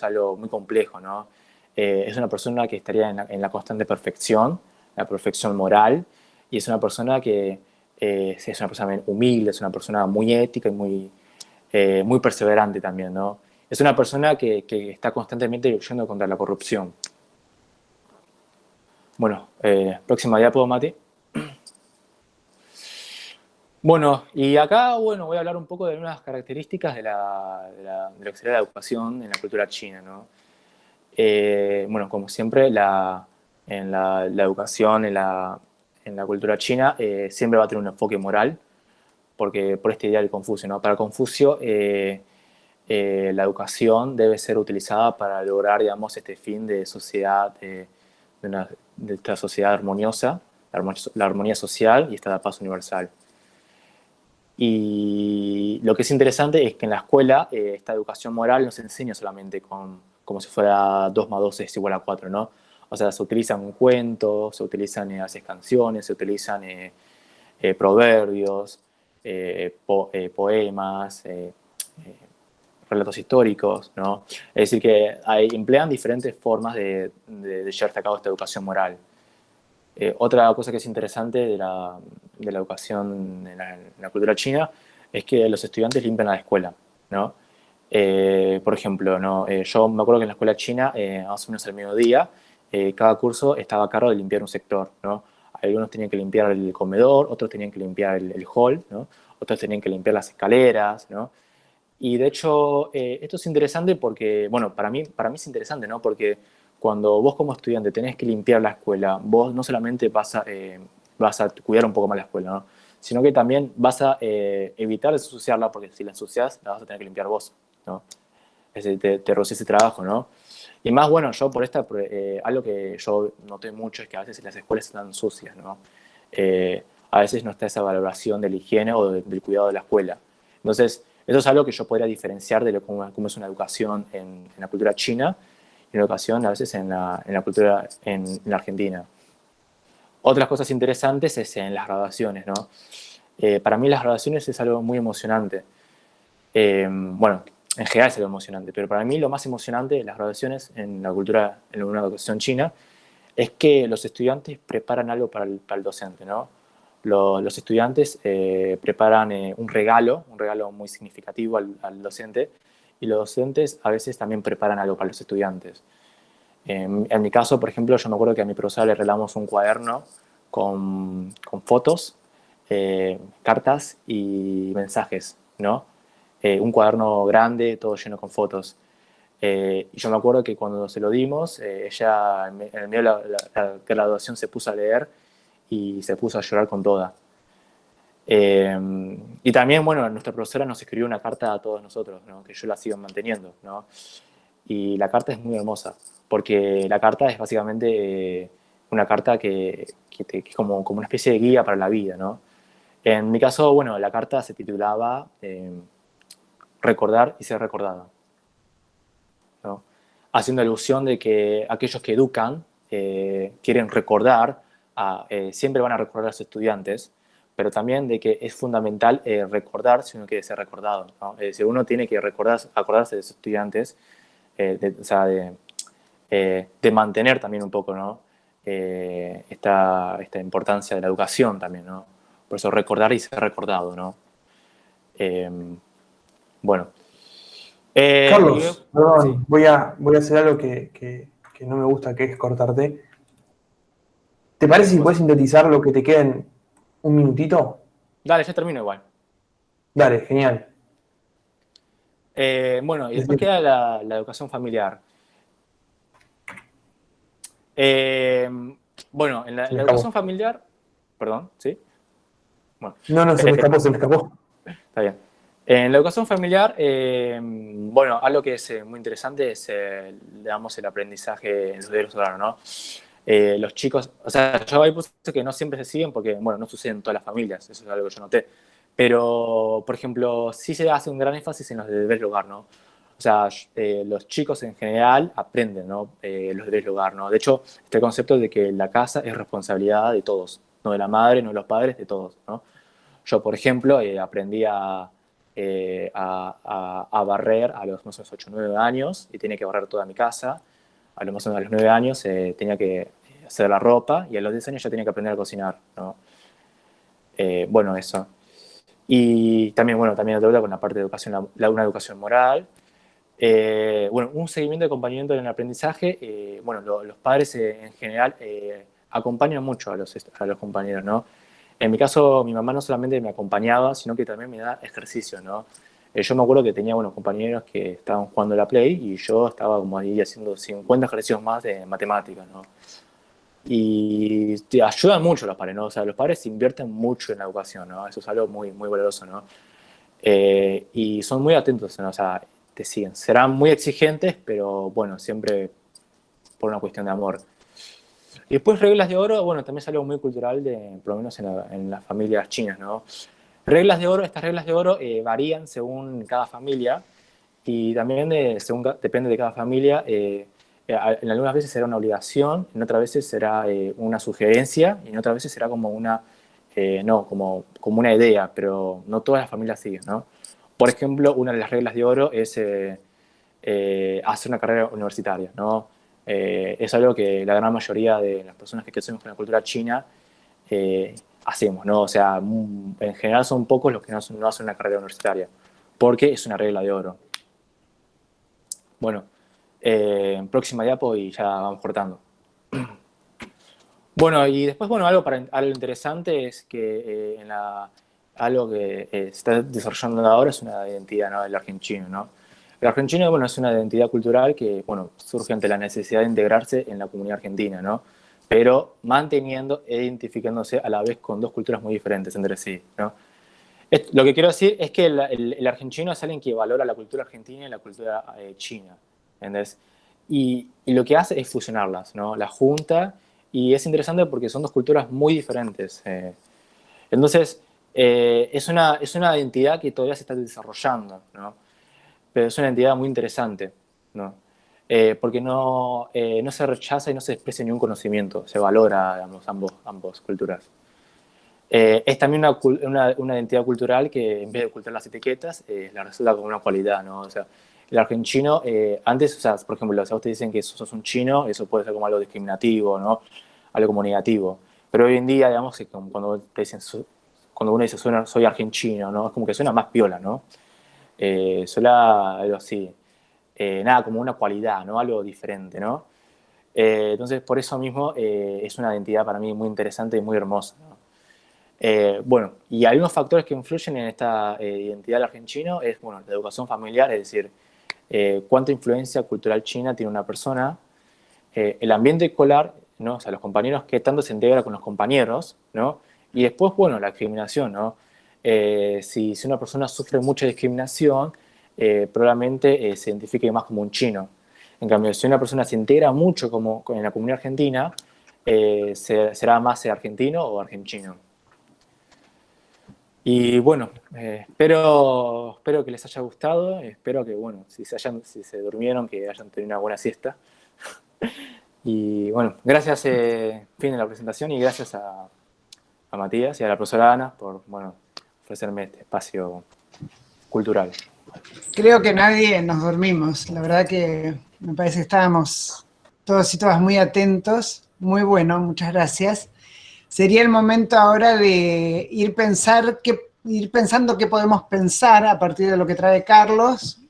algo muy complejo, ¿no? Es una persona que estaría en la constante perfección, la perfección moral, y es una persona que es una persona humilde, es una persona muy ética y muy perseverante también, ¿no? Es una persona que está constantemente luchando contra la corrupción. Bueno, próxima diapo, Mati. Bueno, y acá, bueno, voy a hablar un poco de algunas características de lo que sería la educación en la cultura china, ¿no? Bueno, como siempre, en la educación en la cultura china siempre va a tener un enfoque moral, porque por esta idea del Confucio, ¿no? Para Confucio, la educación debe ser utilizada para lograr, digamos, este fin de sociedad, de esta sociedad armoniosa, la armonía social y esta paz universal. Y lo que es interesante es que en la escuela esta educación moral no se enseña solamente como si fuera 2 más 2 es igual a 4, ¿no? O sea, se utilizan cuentos, se utilizan a veces canciones, se utilizan proverbios, poemas, relatos históricos, ¿no? Es decir, que emplean diferentes formas de llevar a cabo esta educación moral. Otra cosa que es interesante de la educación en la cultura china es que los estudiantes limpian la escuela, ¿no? Por ejemplo, ¿no? Yo me acuerdo que en la escuela china, más o menos al mediodía, cada curso estaba a cargo de limpiar un sector, ¿no? Algunos tenían que limpiar el comedor, otros tenían que limpiar el hall, ¿no? Otros tenían que limpiar las escaleras, ¿no? Y de hecho, esto es interesante porque, bueno, para mí es interesante, ¿no? Porque cuando vos como estudiante tenés que limpiar la escuela, vos no solamente vas a cuidar un poco más la escuela, ¿no? Sino que también vas a evitar ensuciarla, porque si la ensucias, la vas a tener que limpiar vos, ¿no? Te roza ese trabajo, ¿no? Y más, bueno, yo algo que yo noté mucho es que a veces las escuelas están sucias, ¿no? A veces no está esa valoración de la higiene o del cuidado de la escuela. Entonces, eso es algo que yo podría diferenciar de cómo es una educación en la cultura china y una educación a veces en la cultura en la Argentina. Otras cosas interesantes es en las graduaciones, ¿no? Para mí las graduaciones es algo muy emocionante. Bueno, en general es algo emocionante, pero para mí lo más emocionante de las graduaciones en la cultura, en una educación china, es que los estudiantes preparan algo para el docente, ¿no? Los estudiantes preparan un regalo muy significativo al docente, y los docentes a veces también preparan algo para los estudiantes. En mi caso, por ejemplo, yo me acuerdo que a mi profesor le regalamos un cuaderno con fotos, cartas y mensajes, ¿no? Un cuaderno grande, todo lleno con fotos. Y yo me acuerdo que cuando se lo dimos, ella en el medio de la graduación se puso a leer y se puso a llorar con toda. Y también, bueno, nuestra profesora nos escribió una carta a todos nosotros, ¿no? Que yo la sigo manteniendo, ¿no? Y la carta es muy hermosa, porque la carta es básicamente una carta que es como una especie de guía para la vida, ¿no? En mi caso, bueno, la carta se titulaba Recordar y ser recordado, ¿no? Haciendo alusión de que aquellos que educan quieren recordar, siempre van a recordar a sus estudiantes, pero también de que es fundamental recordar si uno quiere ser recordado, ¿no? Es decir, uno tiene que acordarse de sus estudiantes, o sea, de mantener también un poco, ¿no? Esta importancia de la educación también, ¿no? Por eso recordar y ser recordado, ¿no? Bueno. Carlos, perdón, Sí. voy a hacer algo que no me gusta, que es cortarte. ¿Te parece si puedes sintetizar lo que te queda en un minutito? Dale, ya termino igual. Dale, genial. Bueno, y después Decime. queda la educación familiar. Bueno, en Se me la educación escapó. familiar, perdón, ¿sí? Bueno, No, se me escapó, se me escapó. está bien. En la educación familiar, bueno, algo que es muy interesante es, digamos, el aprendizaje en los deberes hogares, ¿no? Los chicos, o sea, yo ahí puse que no siempre se siguen porque, bueno, no sucede en todas las familias, eso es algo que yo noté. Pero, por ejemplo, sí se hace un gran énfasis en los deberes del hogar, ¿no? O sea, los chicos en general aprenden, ¿no? Los deberes del hogar, ¿no? De hecho, este concepto de que la casa es responsabilidad de todos, no de la madre, no de los padres, de todos, ¿no? Yo, por ejemplo, aprendí a barrer a los más o menos 8 o 9 años y tenía que barrer toda mi casa. A los más o menos a los 9 años tenía que hacer la ropa y a los 10 años ya tenía que aprender a cocinar, ¿no? Bueno, eso. Y también, bueno, también deuda con la parte de educación, una educación moral. Bueno, un seguimiento de acompañamiento en el aprendizaje. Bueno, los padres en general acompañan mucho a los compañeros, ¿no? En mi caso, mi mamá no solamente me acompañaba, sino que también me da ejercicio, ¿no? Yo me acuerdo que tenía buenos compañeros que estaban jugando a la Play y yo estaba como ahí haciendo 50 ejercicios más de matemáticas, ¿no? Y te ayudan mucho los padres, ¿no? O sea, los padres invierten mucho en la educación, ¿no? Eso es algo muy, muy valioso, ¿no? Y son muy atentos, ¿no? O sea, te siguen. Serán muy exigentes, pero bueno, siempre por una cuestión de amor. Y después reglas de oro, bueno, también es algo muy cultural, por lo menos en las familias chinas, ¿no? Reglas de oro, estas reglas de oro varían según cada familia y también depende de cada familia. En algunas veces será una obligación, en otras veces será una sugerencia y en otras veces será como no, como una idea, pero no todas las familias siguen, ¿no? Por ejemplo, una de las reglas de oro es hacer una carrera universitaria, ¿no? Es algo que la gran mayoría de las personas que crecemos con la cultura china hacemos, ¿no? O sea, en general son pocos los que no hacen una carrera universitaria, porque es una regla de oro. Bueno, próxima diapo y ya vamos cortando. Bueno, y después, bueno, algo interesante es que algo que se está desarrollando ahora es una identidad, ¿no? Del argentino, ¿no? El argentino, bueno, es una identidad cultural que, bueno, surge ante la necesidad de integrarse en la comunidad argentina, ¿no? Pero manteniendo e identificándose a la vez con dos culturas muy diferentes entre sí, ¿no? Lo que quiero decir es que el argentino es alguien que valora la cultura argentina y la cultura china, ¿entendés? Y lo que hace es fusionarlas, ¿no? La junta, y es interesante porque son dos culturas muy diferentes. Entonces, es una identidad que todavía se está desarrollando, ¿no? Pero es una entidad muy interesante, ¿no? Porque no se rechaza y no se desprecia ningún conocimiento, se valora, digamos, ambos culturas. Es también una identidad cultural que en vez de ocultar las etiquetas, la resulta como una cualidad, ¿no? O sea, el argentino, antes, o sea, por ejemplo, si a usted dicen que sos un chino, eso puede ser como algo discriminativo, ¿no? Algo como negativo. Pero hoy en día, digamos, que cuando te dicen, cuando uno dice soy argentino, ¿no? Es como que suena más piola, ¿no? Suena algo así. Nada, como una cualidad, ¿no? Algo diferente, ¿no? Entonces, por eso mismo, es una identidad para mí muy interesante y muy hermosa, ¿no? Bueno, y algunos factores que influyen en esta identidad del argentino es, bueno, la educación familiar, es decir, cuánta influencia cultural china tiene una persona, el ambiente escolar, ¿no? O sea, los compañeros, qué tanto se integra con los compañeros, ¿no? Y después, bueno, la discriminación, ¿no? Si una persona sufre mucha discriminación, probablemente se identifique más como un chino. En cambio, si una persona se integra mucho en la comunidad argentina, será más argentino o argentino. Y bueno, espero que les haya gustado, espero que, bueno, si se durmieron, que hayan tenido una buena siesta. Y bueno, gracias, fin de la presentación, y gracias a Matías y a la profesora Ana por, bueno, ofrecerme este espacio cultural. Creo que nadie nos dormimos. La verdad que me parece que estábamos todos y todas muy atentos. Muy bueno, muchas gracias. Sería el momento ahora de ir pensando qué podemos pensar a partir de lo que trae Carlos.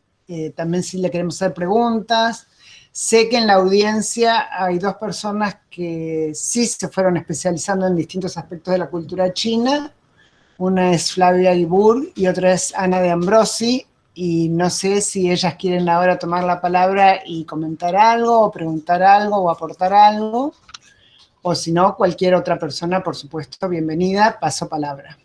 También si le queremos hacer preguntas. Sé que en la audiencia hay dos personas que sí se fueron especializando en distintos aspectos de la cultura china. Una es Flavia Guibur y otra es Ana de Ambrosi. Y no sé si ellas quieren ahora tomar la palabra y comentar algo, o preguntar algo, o aportar algo. O si no, cualquier otra persona, por supuesto, bienvenida, paso palabra.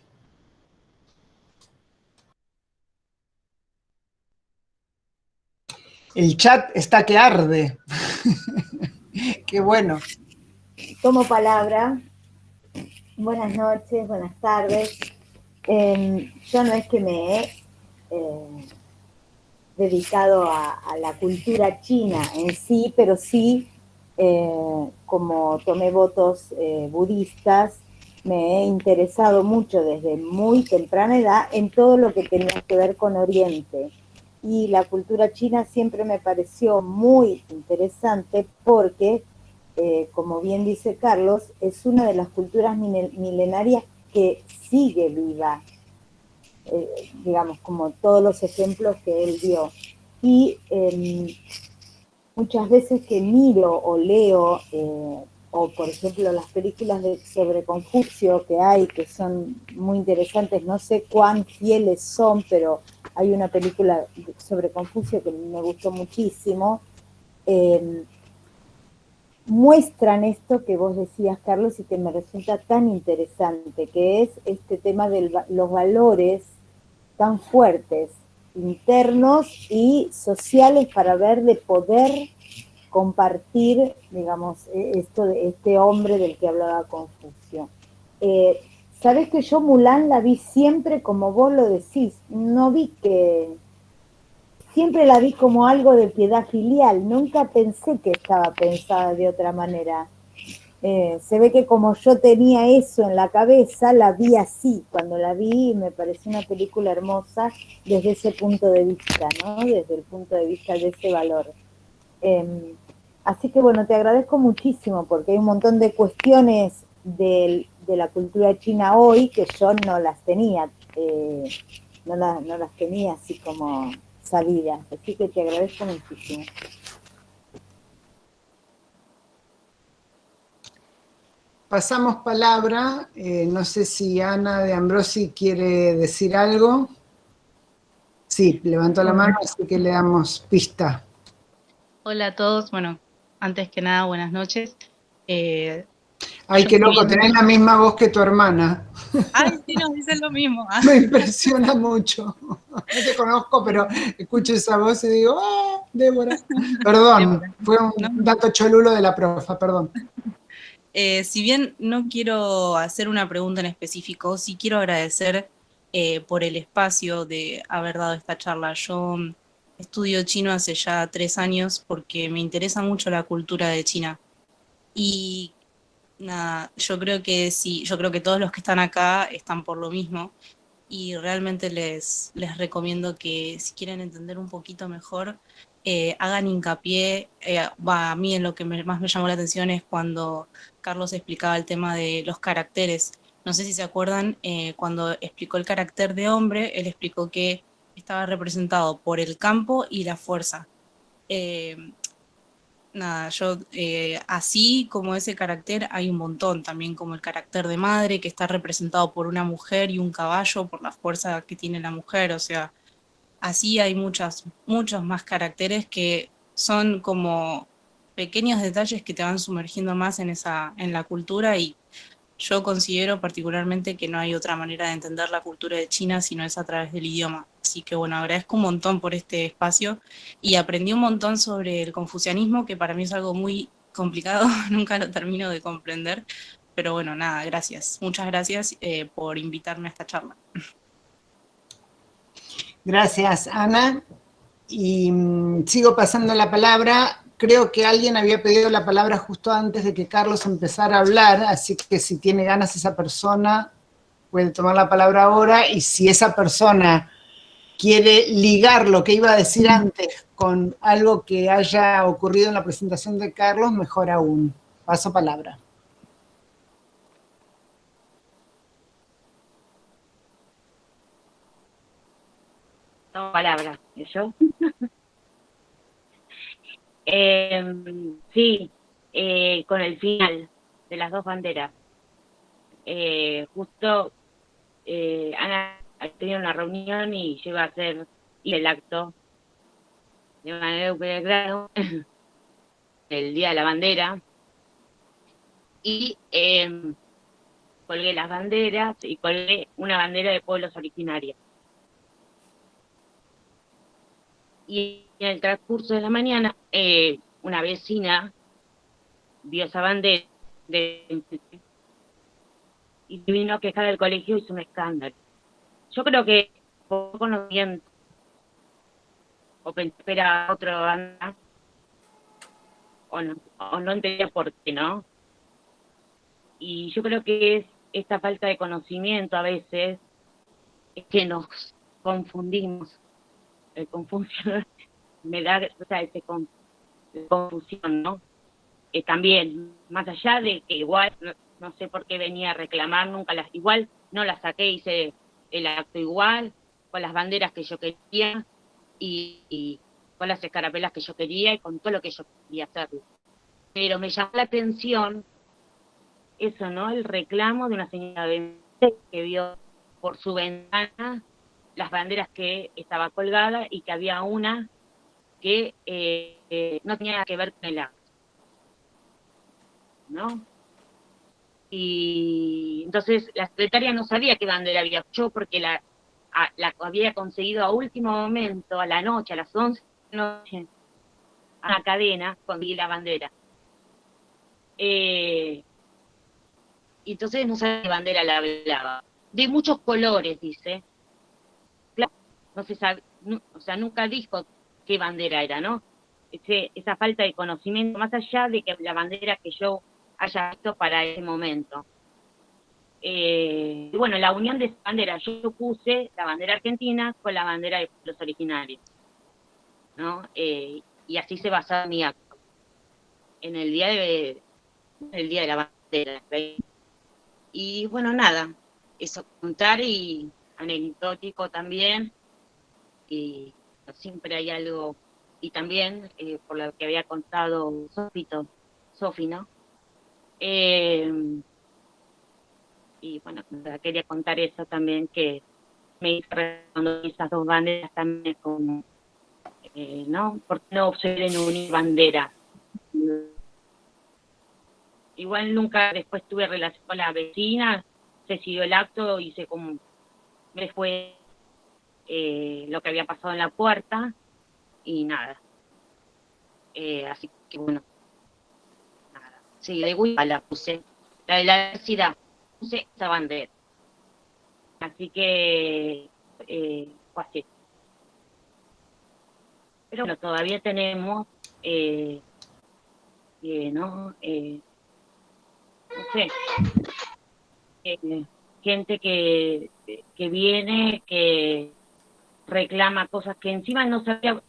El chat está que arde. Qué bueno. Tomo palabra. Buenas noches, buenas tardes. Yo no es que me he dedicado a la cultura china en sí, pero sí, como tomé votos budistas, me he interesado mucho desde muy temprana edad en todo lo que tenía que ver con Oriente. Y la cultura china siempre me pareció muy interesante porque, como bien dice Carlos, es una de las culturas milenarias que sigue viva, digamos, como todos los ejemplos que él dio. Y muchas veces que miro o leo, o por ejemplo las películas sobre Confucio que hay, que son muy interesantes, no sé cuán fieles son, pero hay una película sobre Confucio que me gustó muchísimo, muestran esto que vos decías, Carlos, y que me resulta tan interesante, que es este tema de los valores tan fuertes, internos y sociales, para ver de poder compartir, digamos, esto de este hombre del que hablaba Confucio. Sabés que yo Mulan la vi siempre como vos lo decís, no vi que... Siempre la vi como algo de piedad filial, nunca pensé que estaba pensada de otra manera. Se ve que como yo tenía eso en la cabeza, la vi así. Cuando la vi me pareció una película hermosa desde ese punto de vista, ¿no? Desde el punto de vista de ese valor. Así que bueno, te agradezco muchísimo porque hay un montón de cuestiones de la cultura china hoy que yo no las tenía, no las tenía así como sabidas. Así que te agradezco muchísimo. Pasamos palabra. No sé si Ana de Ambrosi quiere decir algo. Sí, levantó la mano, así que le damos pista. Hola a todos. Bueno, antes que nada, buenas noches. Ay, qué loco, tenés la misma voz que tu hermana. Ay, sí, nos dicen lo mismo. Me impresiona mucho. No te conozco, pero escucho esa voz y digo, ¡ah, Débora! Perdón, fue un dato cholulo de la profa, perdón. Si bien no quiero hacer una pregunta en específico, sí quiero agradecer por el espacio de haber dado esta charla. Yo estudio chino hace ya 3 años porque me interesa mucho la cultura de China. Y nada, yo creo que todos los que están acá están por lo mismo. Y realmente les recomiendo que si quieren entender un poquito mejor, hagan hincapié, a mí en lo que más me llamó la atención es cuando Carlos explicaba el tema de los caracteres. No sé si se acuerdan, cuando explicó el carácter de hombre, él explicó que estaba representado por el campo y la fuerza. Nada, yo así como ese carácter hay un montón, también como el carácter de madre, que está representado por una mujer y un caballo, por la fuerza que tiene la mujer. O sea, así hay muchos más caracteres que son como pequeños detalles que te van sumergiendo más en la cultura. Y yo considero particularmente que no hay otra manera de entender la cultura de China si no es a través del idioma. Así que bueno, agradezco un montón por este espacio y aprendí un montón sobre el confucianismo, que para mí es algo muy complicado, nunca lo termino de comprender. Pero bueno, nada, gracias. Muchas gracias por invitarme a esta charla. Gracias, Ana. Y sigo pasando la palabra creo que alguien había pedido la palabra justo antes de que Carlos empezara a hablar, así que si tiene ganas esa persona puede tomar la palabra ahora, y si esa persona quiere ligar lo que iba a decir antes con algo que haya ocurrido en la presentación de Carlos, mejor aún. Paso palabra. Tomo palabra, ¿yo? Sí, con el final de las dos banderas. Justo Ana tenía una reunión y yo iba a hacer el acto de manera Belgrano el Día de la Bandera y colgué las banderas y colgué una bandera de pueblos originarios. Y en el transcurso de la mañana, una vecina vio esa bandera y vino a quejar del colegio y hizo un escándalo. Yo creo que por conocimiento o pensé que era otra banda o no entendía por qué, ¿no? Y yo creo que es esta falta de conocimiento a veces es que nos confundimos. Confusión me da, o sea, confusión, ¿no? También, más allá de que igual, no sé por qué venía a reclamar, igual no la saqué, hice el acto igual, con las banderas que yo quería, y con las escarapelas que yo quería, y con todo lo que yo quería hacer. Pero me llamó la atención eso, ¿no? El reclamo de una señora que vio por su ventana las banderas que estaba colgada y que había una que no tenía nada que ver con el acto, ¿no? Y entonces la secretaria no sabía qué bandera había hecho porque la había conseguido a último momento, a la noche, a las 11 de la noche, a la cadena, conseguí la bandera. Y entonces no sabía qué bandera la hablaba. De muchos colores, dice. No se sabe, o sea, nunca dijo qué bandera era, ¿no? Esa falta de conocimiento, más allá de que la bandera que yo haya visto para ese momento. Bueno, la unión de esa bandera, yo puse la bandera argentina con la bandera de los originarios, ¿no? Y así se basaba mi acto, en el día de la bandera. Y bueno, nada, eso contar y anecdótico también, y siempre hay algo, y también por lo que había contado Sofi, ¿no? Y bueno, quería contar eso también, que me hizo recordar esas dos banderas también, como, ¿no? ¿Por qué no suelen unir banderas? Igual nunca después tuve relación con la vecina, se siguió el acto, hice como, me fue lo que había pasado en la puerta, y nada. Así que bueno, nada. Sí, de Huipa la puse, la de la diversidad, puse esa bandera. Así que fue así. Pero bueno, todavía tenemos, ¿no? No sé, gente que viene, que reclama cosas que encima no sabía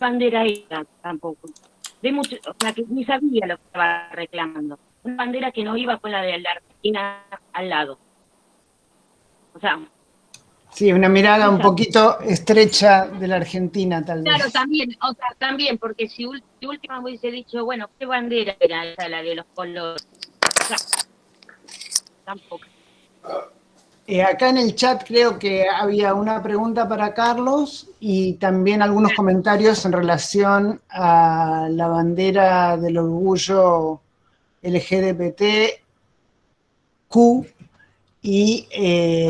bandera era tampoco. O sea, que ni sabía lo que estaba reclamando. Una bandera que no iba con la de la Argentina al lado. O sea... Sí, una mirada un poquito estrecha de la Argentina, tal vez. Claro, también, o sea, también, porque si última hubiese dicho, bueno, ¿qué bandera era esa, la de los colores? O sea, tampoco. Acá en el chat creo que había una pregunta para Carlos y también algunos comentarios en relación a la bandera del orgullo LGBTQ y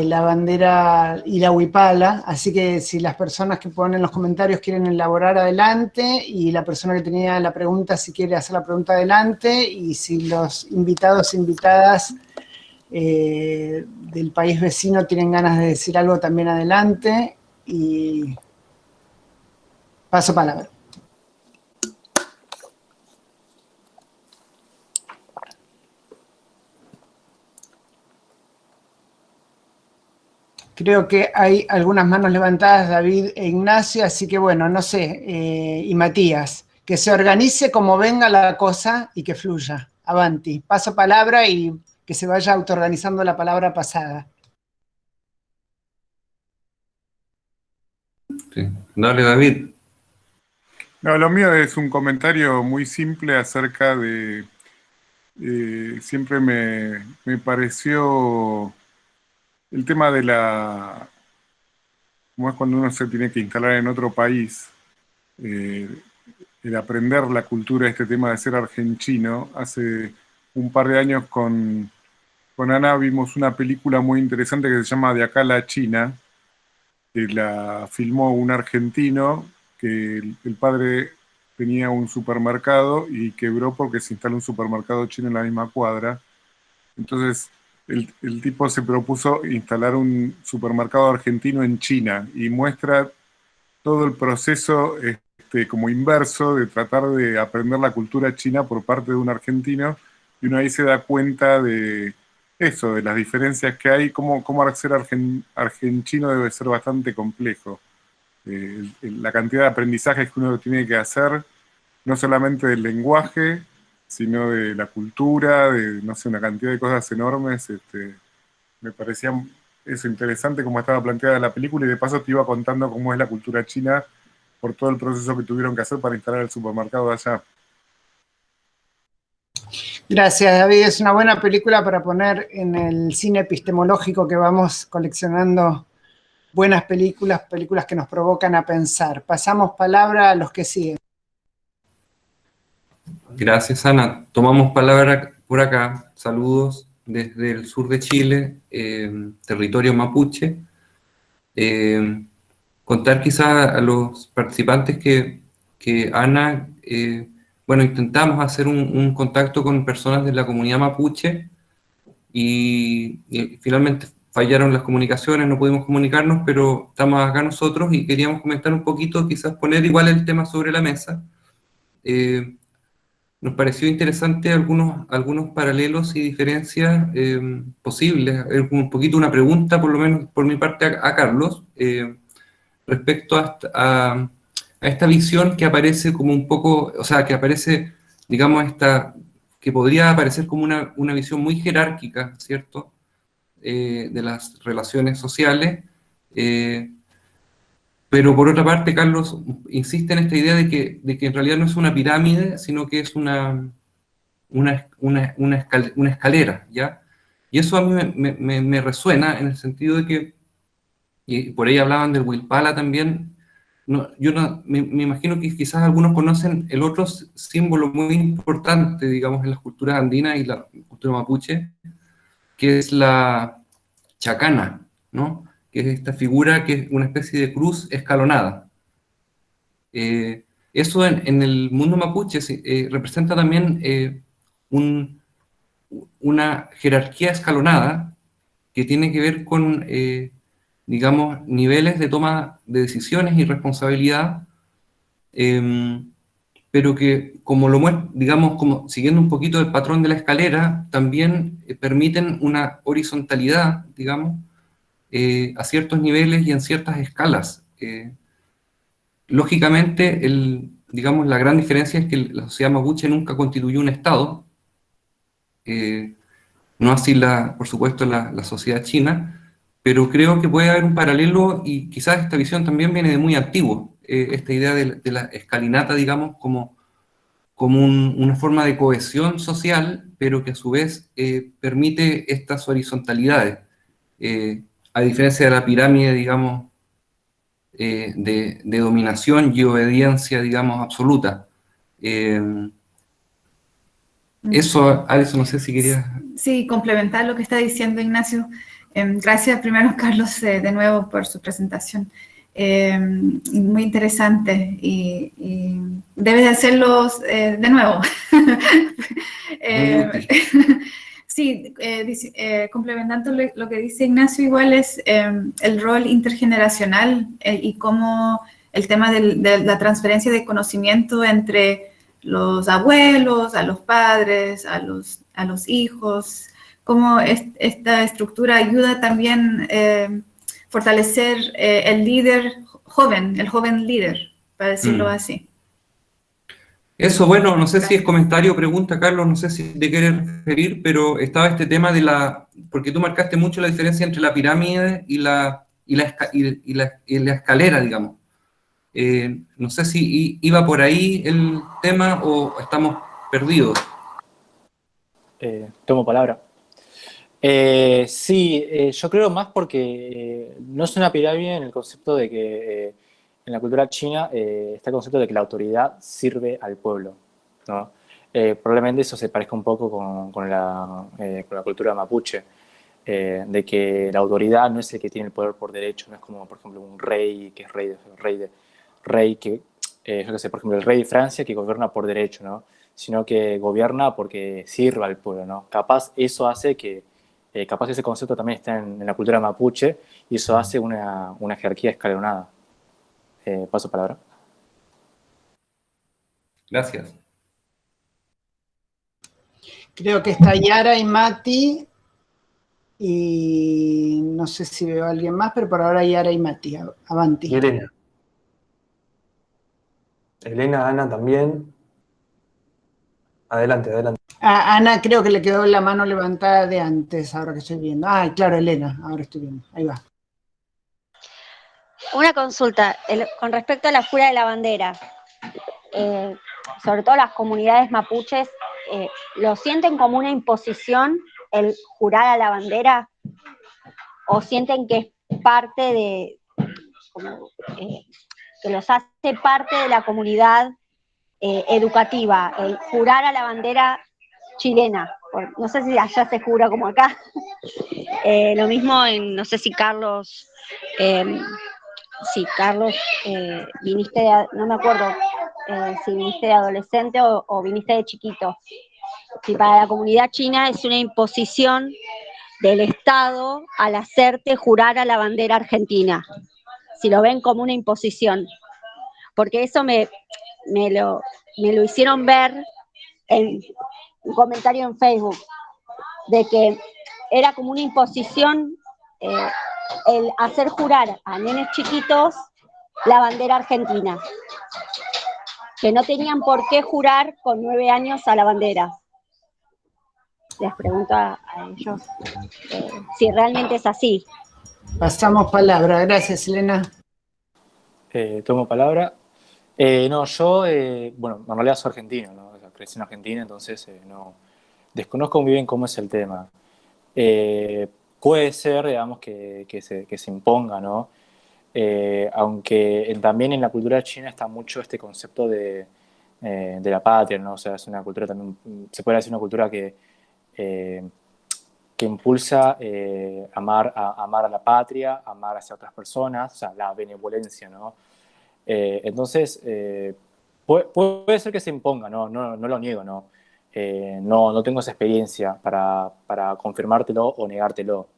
la bandera Irahuipala, así que si las personas que ponen los comentarios quieren elaborar, adelante, y la persona que tenía la pregunta, si quiere hacer la pregunta, adelante, y si los invitados e invitadas del país vecino tienen ganas de decir algo, también adelante, y paso palabra. Creo que hay algunas manos levantadas, David e Ignacio, así que bueno, no sé, y Matías, que se organice como venga la cosa y que fluya. Avanti, paso palabra y que se vaya autoorganizando la palabra pasada. Sí. Dale, David. No, lo mío es un comentario muy simple acerca de... siempre me pareció el tema de cómo es cuando uno se tiene que instalar en otro país, el aprender la cultura, este tema de ser argentino. Hace un par de años con Ana vimos una película muy interesante que se llama De acá a la China, que la filmó un argentino, que el padre tenía un supermercado y quebró porque se instaló un supermercado chino en la misma cuadra. Entonces el tipo se propuso instalar un supermercado argentino en China y muestra todo el proceso como inverso de tratar de aprender la cultura china por parte de un argentino, y uno ahí se da cuenta de eso, de las diferencias que hay, cómo ser argentino debe ser bastante complejo. La cantidad de aprendizajes que uno tiene que hacer, no solamente del lenguaje, sino de la cultura, de, no sé, una cantidad de cosas enormes. Me parecía eso interesante como estaba planteada la película, y de paso te iba contando cómo es la cultura china por todo el proceso que tuvieron que hacer para instalar el supermercado de allá. Gracias, David. Es una buena película para poner en el cine epistemológico que vamos coleccionando buenas películas, películas que nos provocan a pensar. Pasamos palabra a los que siguen. Gracias, Ana. Tomamos palabra por acá. Saludos desde el sur de Chile, territorio mapuche. Contar quizás a los participantes que Ana, bueno, intentamos hacer un contacto con personas de la comunidad mapuche y finalmente fallaron las comunicaciones, no pudimos comunicarnos, pero estamos acá nosotros y queríamos comentar un poquito, quizás poner igual el tema sobre la mesa. Nos pareció interesante algunos paralelos y diferencias posibles. Un poquito una pregunta, por lo menos por mi parte, a Carlos, respecto a esta visión que aparece como un poco, o sea, que aparece, digamos, que podría aparecer como una visión muy jerárquica, ¿cierto?, de las relaciones sociales. Pero por otra parte, Carlos insiste en esta idea de que en realidad no es una pirámide, sino que es una escalera, ¿ya? Y eso a mí me resuena en el sentido de que, y por ahí hablaban del Huilpala también, me imagino que quizás algunos conocen el otro símbolo muy importante, digamos, en las culturas andinas y la cultura mapuche, que es la chacana, ¿no?, que es esta figura que es una especie de cruz escalonada. Eso en el mundo mapuche representa también una jerarquía escalonada que tiene que ver con, digamos, niveles de toma de decisiones y responsabilidad, pero que, como lo muestra, digamos, como siguiendo un poquito el patrón de la escalera, también permiten una horizontalidad, digamos, a ciertos niveles y en ciertas escalas. Lógicamente, digamos, la gran diferencia es que la sociedad mapuche nunca constituyó un Estado, no así, por supuesto, la sociedad china, pero creo que puede haber un paralelo y quizás esta visión también viene de muy antiguo, esta idea de la escalinata, digamos, como una forma de cohesión social, pero que a su vez permite estas horizontalidades. A diferencia de la pirámide, digamos, de dominación y obediencia, digamos, absoluta. Eso, Alison, no sé si querías... Sí, complementar lo que está diciendo Ignacio. Gracias primero, Carlos, de nuevo por su presentación. Muy interesante y debes de hacerlos de nuevo. Sí, complementando lo que dice Ignacio, igual es el rol intergeneracional y cómo el tema de la transferencia de conocimiento entre los abuelos, a los padres, a los hijos, cómo esta estructura ayuda también fortalecer el líder joven, el joven líder, para decirlo así. Eso, bueno, no sé si es comentario o pregunta, Carlos, no sé si te quieres referir, pero estaba este tema de porque tú marcaste mucho la diferencia entre la pirámide y la escalera, digamos. No sé si iba por ahí el tema o estamos perdidos. Tomo palabra. Sí, yo creo más porque no es una pirámide en el concepto de que en la cultura china está el concepto de que la autoridad sirve al pueblo, ¿no? Probablemente eso se parezca un poco con la cultura mapuche, de que la autoridad no es el que tiene el poder por derecho, no es como, por ejemplo, un rey que es rey que, yo qué sé, por ejemplo, el rey de Francia que gobierna por derecho, ¿no? Sino que gobierna porque sirve al pueblo, ¿no? Capaz eso hace que capaz ese concepto también está en la cultura mapuche y eso hace una jerarquía escalonada. Paso palabra. Gracias. Creo que está Yara y Mati, y no sé si veo a alguien más, pero por ahora Yara y Mati. Avanti. Y Elena. Elena, Ana también. Adelante, adelante. A Ana creo que le quedó la mano levantada de antes, ahora que estoy viendo. Ah, claro, Elena, ahora estoy viendo. Ahí va. Una consulta con respecto a la jura de la bandera. Sobre todo las comunidades mapuches, ¿lo sienten como una imposición el jurar a la bandera? ¿O sienten que es parte de, que los hace parte de la comunidad educativa, el jurar a la bandera chilena? No sé si allá se jura como acá. Lo mismo no sé si Carlos, viniste no me acuerdo si viniste de adolescente o viniste de chiquito. Si para la comunidad china es una imposición del Estado al hacerte jurar a la bandera argentina, si lo ven como una imposición, porque eso me lo hicieron ver en un comentario en Facebook, de que era como una imposición el hacer jurar a nenes chiquitos la bandera argentina, que no tenían por qué jurar con 9 años a la bandera. Les pregunto a ellos si realmente es así. Pasamos palabra. Gracias, Elena. Tomo palabra. No, yo, bueno, en realidad soy argentino, ¿no? O sea, crecí en Argentina, entonces no desconozco muy bien cómo es el tema. Puede ser, digamos, que se imponga, ¿no? Aunque también en la cultura china está mucho este concepto de la patria, ¿no? O sea, es una cultura también, se puede decir una cultura que impulsa amar a la patria, amar hacia otras personas, o sea, la benevolencia, ¿no? Entonces, puede ser que se imponga, no lo niego, ¿no? No tengo esa experiencia para confirmártelo o negártelo,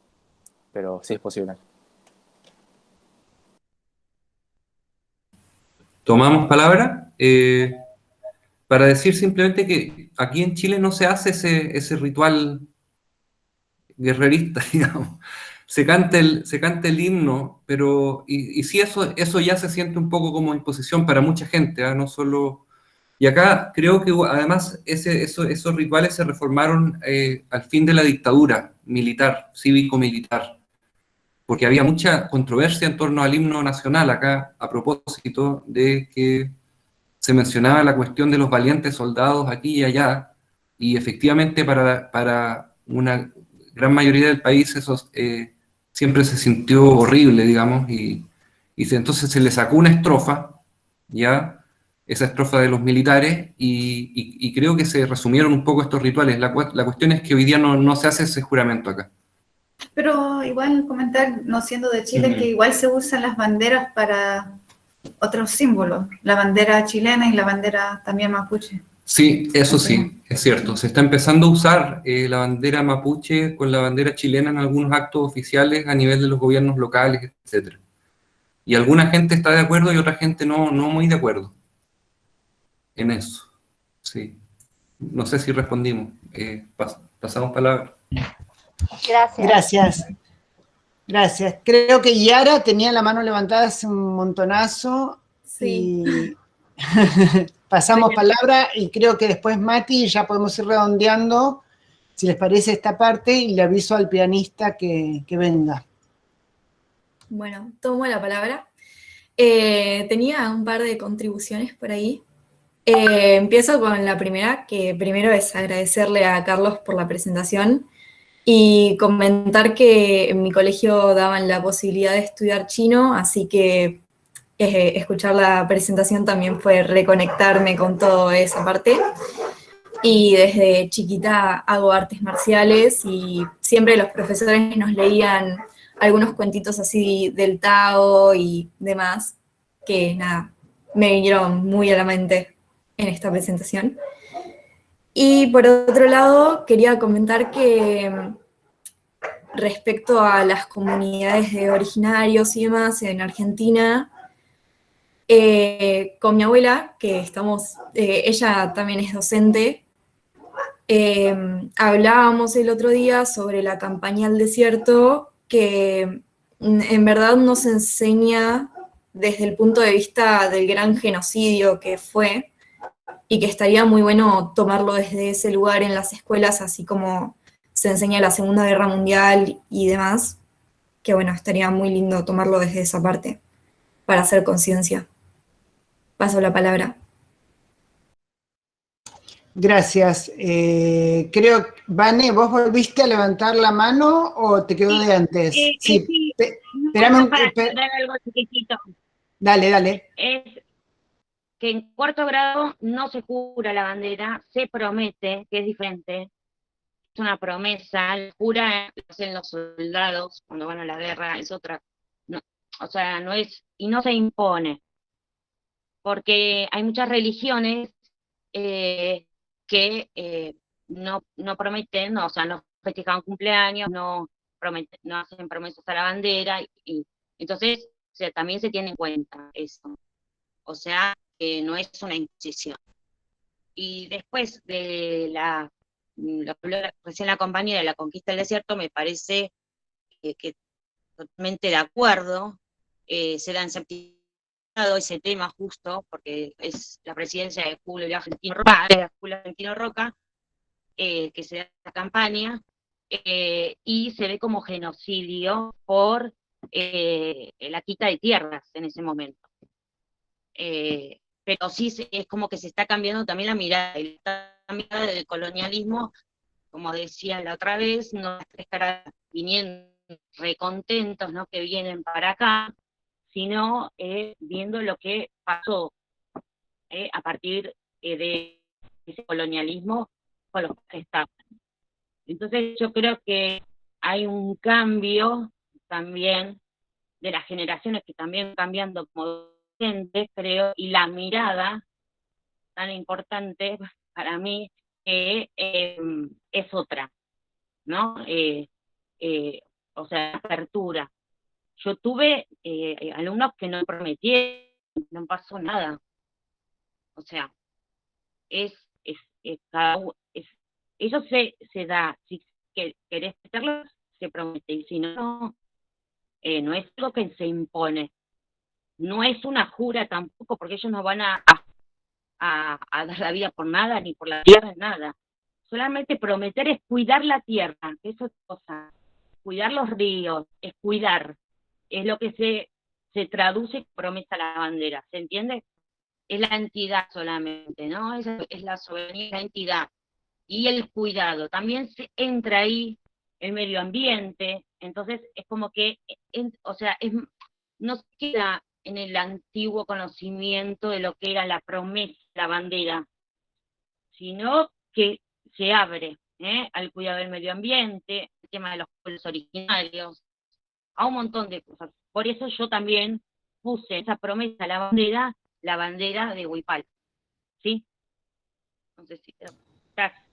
pero sí es posible. Tomamos palabra para decir simplemente que aquí en Chile no se hace ese ritual guerrerista, digamos. Se canta el himno, pero y sí, eso ya se siente un poco como imposición para mucha gente, ¿eh? No solo... Y acá creo que además esos rituales se reformaron al fin de la dictadura militar, cívico-militar, porque había mucha controversia en torno al himno nacional acá, a propósito de que se mencionaba la cuestión de los valientes soldados aquí y allá, y efectivamente para una gran mayoría del país eso siempre se sintió horrible, digamos, y entonces se le sacó una estrofa, ¿ya? Esa estrofa de los militares, y creo que se resumieron un poco estos rituales. La cuestión es que hoy día no se hace ese juramento acá. Pero igual comentar, no siendo de Chile, que igual se usan las banderas para otros símbolos, la bandera chilena y la bandera también mapuche. Sí, eso sí, es cierto. Se está empezando a usar la bandera mapuche con la bandera chilena en algunos actos oficiales a nivel de los gobiernos locales, etc. Y alguna gente está de acuerdo y otra gente no muy de acuerdo en eso. Sí. No sé si respondimos. Pasamos palabra. Gracias. Gracias. Gracias. Creo que Yara tenía la mano levantada hace un montonazo. Sí. Y pasamos palabra y creo que después Mati ya podemos ir redondeando, si les parece esta parte, y le aviso al pianista que venga. Bueno, tomo la palabra. Tenía un par de contribuciones por ahí. Empiezo con la primera, que primero es agradecerle a Carlos por la presentación y comentar que en mi colegio daban la posibilidad de estudiar chino, así que escuchar la presentación también fue reconectarme con toda esa parte. Y desde chiquita hago artes marciales y siempre los profesores nos leían algunos cuentitos así del Tao y demás, que nada, me vinieron muy a la mente en esta presentación. Y por otro lado, quería comentar que respecto a las comunidades de originarios y demás en Argentina, con mi abuela, que estamos, ella también es docente, hablábamos el otro día sobre la campaña al desierto, que en verdad nos enseña desde el punto de vista del gran genocidio que fue, y que estaría muy bueno tomarlo desde ese lugar en las escuelas, así como se enseña la Segunda Guerra Mundial y demás, que bueno, estaría muy lindo tomarlo desde esa parte, para hacer conciencia. Paso la palabra. Gracias. Creo, Vane, ¿vos volviste a levantar la mano o te quedó de antes? Sí, Espérame para dar algo chiquitito. Dale. Es que en cuarto grado no se jura la bandera, se promete, que es diferente. Es una promesa, la jura lo hacen los soldados cuando van a la guerra, es otra. No, o sea, no es, y no se impone, porque hay muchas religiones que no prometen, o sea, no festejan cumpleaños, no hacen promesas a la bandera, y entonces o sea, también se tiene en cuenta eso. O sea, no es una imposición. Y después de lo que habló recién la compañera de la conquista del desierto, me parece que totalmente de acuerdo, se da en séptimo ese tema justo, porque es la presidencia de Julio Argentino Roca, que se da esta campaña, y se ve como genocidio por la quita de tierras en ese momento. Pero sí es como que se está cambiando también la mirada del colonialismo, como decía la otra vez, no las tres caras viniendo recontentos, ¿no? Que vienen para acá, sino viendo lo que pasó a partir de ese colonialismo con los que estaban. Entonces yo creo que hay un cambio también de las generaciones que también cambiando como docentes, creo, y la mirada tan importante para mí que es otra, ¿no? O sea, apertura. Yo tuve alumnos que no prometieron, no pasó nada. O sea, eso se da, si querés meterlo, se promete, y si no, no es algo que se impone. No es una jura tampoco, porque ellos no van a dar la vida por nada, ni por la tierra, nada. Solamente prometer es cuidar la tierra, que eso es cosa. Cuidar los ríos, es cuidar. Es lo que se traduce promesa a la bandera, ¿se entiende? Es la entidad solamente, ¿no? Es la soberanía, la entidad. Y el cuidado. También se entra ahí el medio ambiente, entonces es como que, o sea, no se queda en el antiguo conocimiento de lo que era la promesa, la bandera, sino que se abre al cuidado del medio ambiente, el tema de los pueblos originarios, a un montón de cosas. Por eso yo también puse esa promesa, la bandera de Huipal. ¿Sí? Entonces, sí,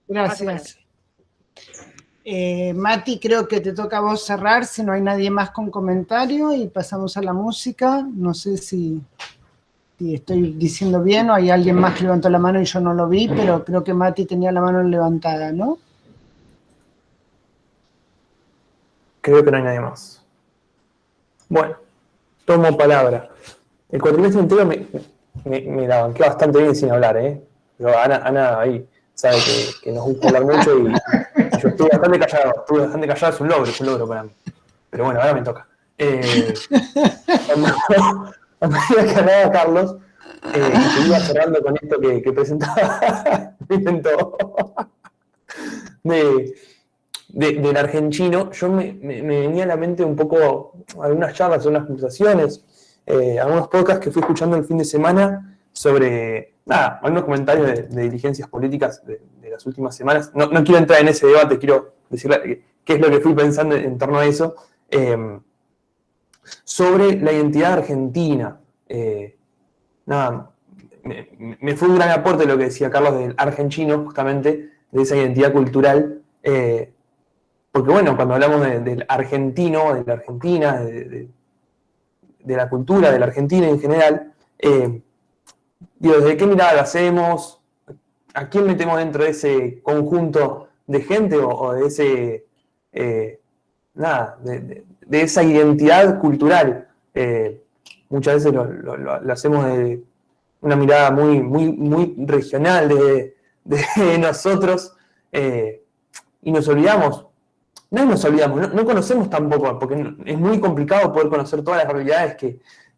Gracias. Mati, creo que te toca a vos cerrar, si no hay nadie más con comentario, y pasamos a la música. No sé si estoy diciendo bien o hay alguien más que levantó la mano y yo no lo vi, pero creo que Mati tenía la mano levantada, ¿no? Creo que no hay nadie más. Bueno, tomo palabra. El cuatrimestre entero me la banqué bastante bien sin hablar, ¿eh? Pero Ana ahí sabe que nos gusta hablar mucho y yo estuve bastante callado, es un logro para mí. Pero bueno, ahora me toca. A medida que hablaba Carlos, y que iba cerrando con esto que presentaba, del argentino, yo me venía a la mente un poco algunas charlas, algunas conversaciones, algunos podcasts que fui escuchando el fin de semana sobre, algunos comentarios de dirigencias políticas de las últimas semanas. No quiero entrar en ese debate, quiero decirle qué es lo que fui pensando en torno a eso, sobre la identidad argentina. Me fue un gran aporte lo que decía Carlos del argentino, justamente, de esa identidad cultural, porque bueno, cuando hablamos del argentino, de la Argentina, de la cultura de la Argentina en general, digo, ¿desde qué mirada lo hacemos? ¿A quién metemos dentro de ese conjunto de gente o de ese, de esa identidad cultural? Muchas veces lo hacemos de una mirada muy regional de nosotros, y nos olvidamos. No conocemos tampoco, porque es muy complicado poder conocer todas las realidades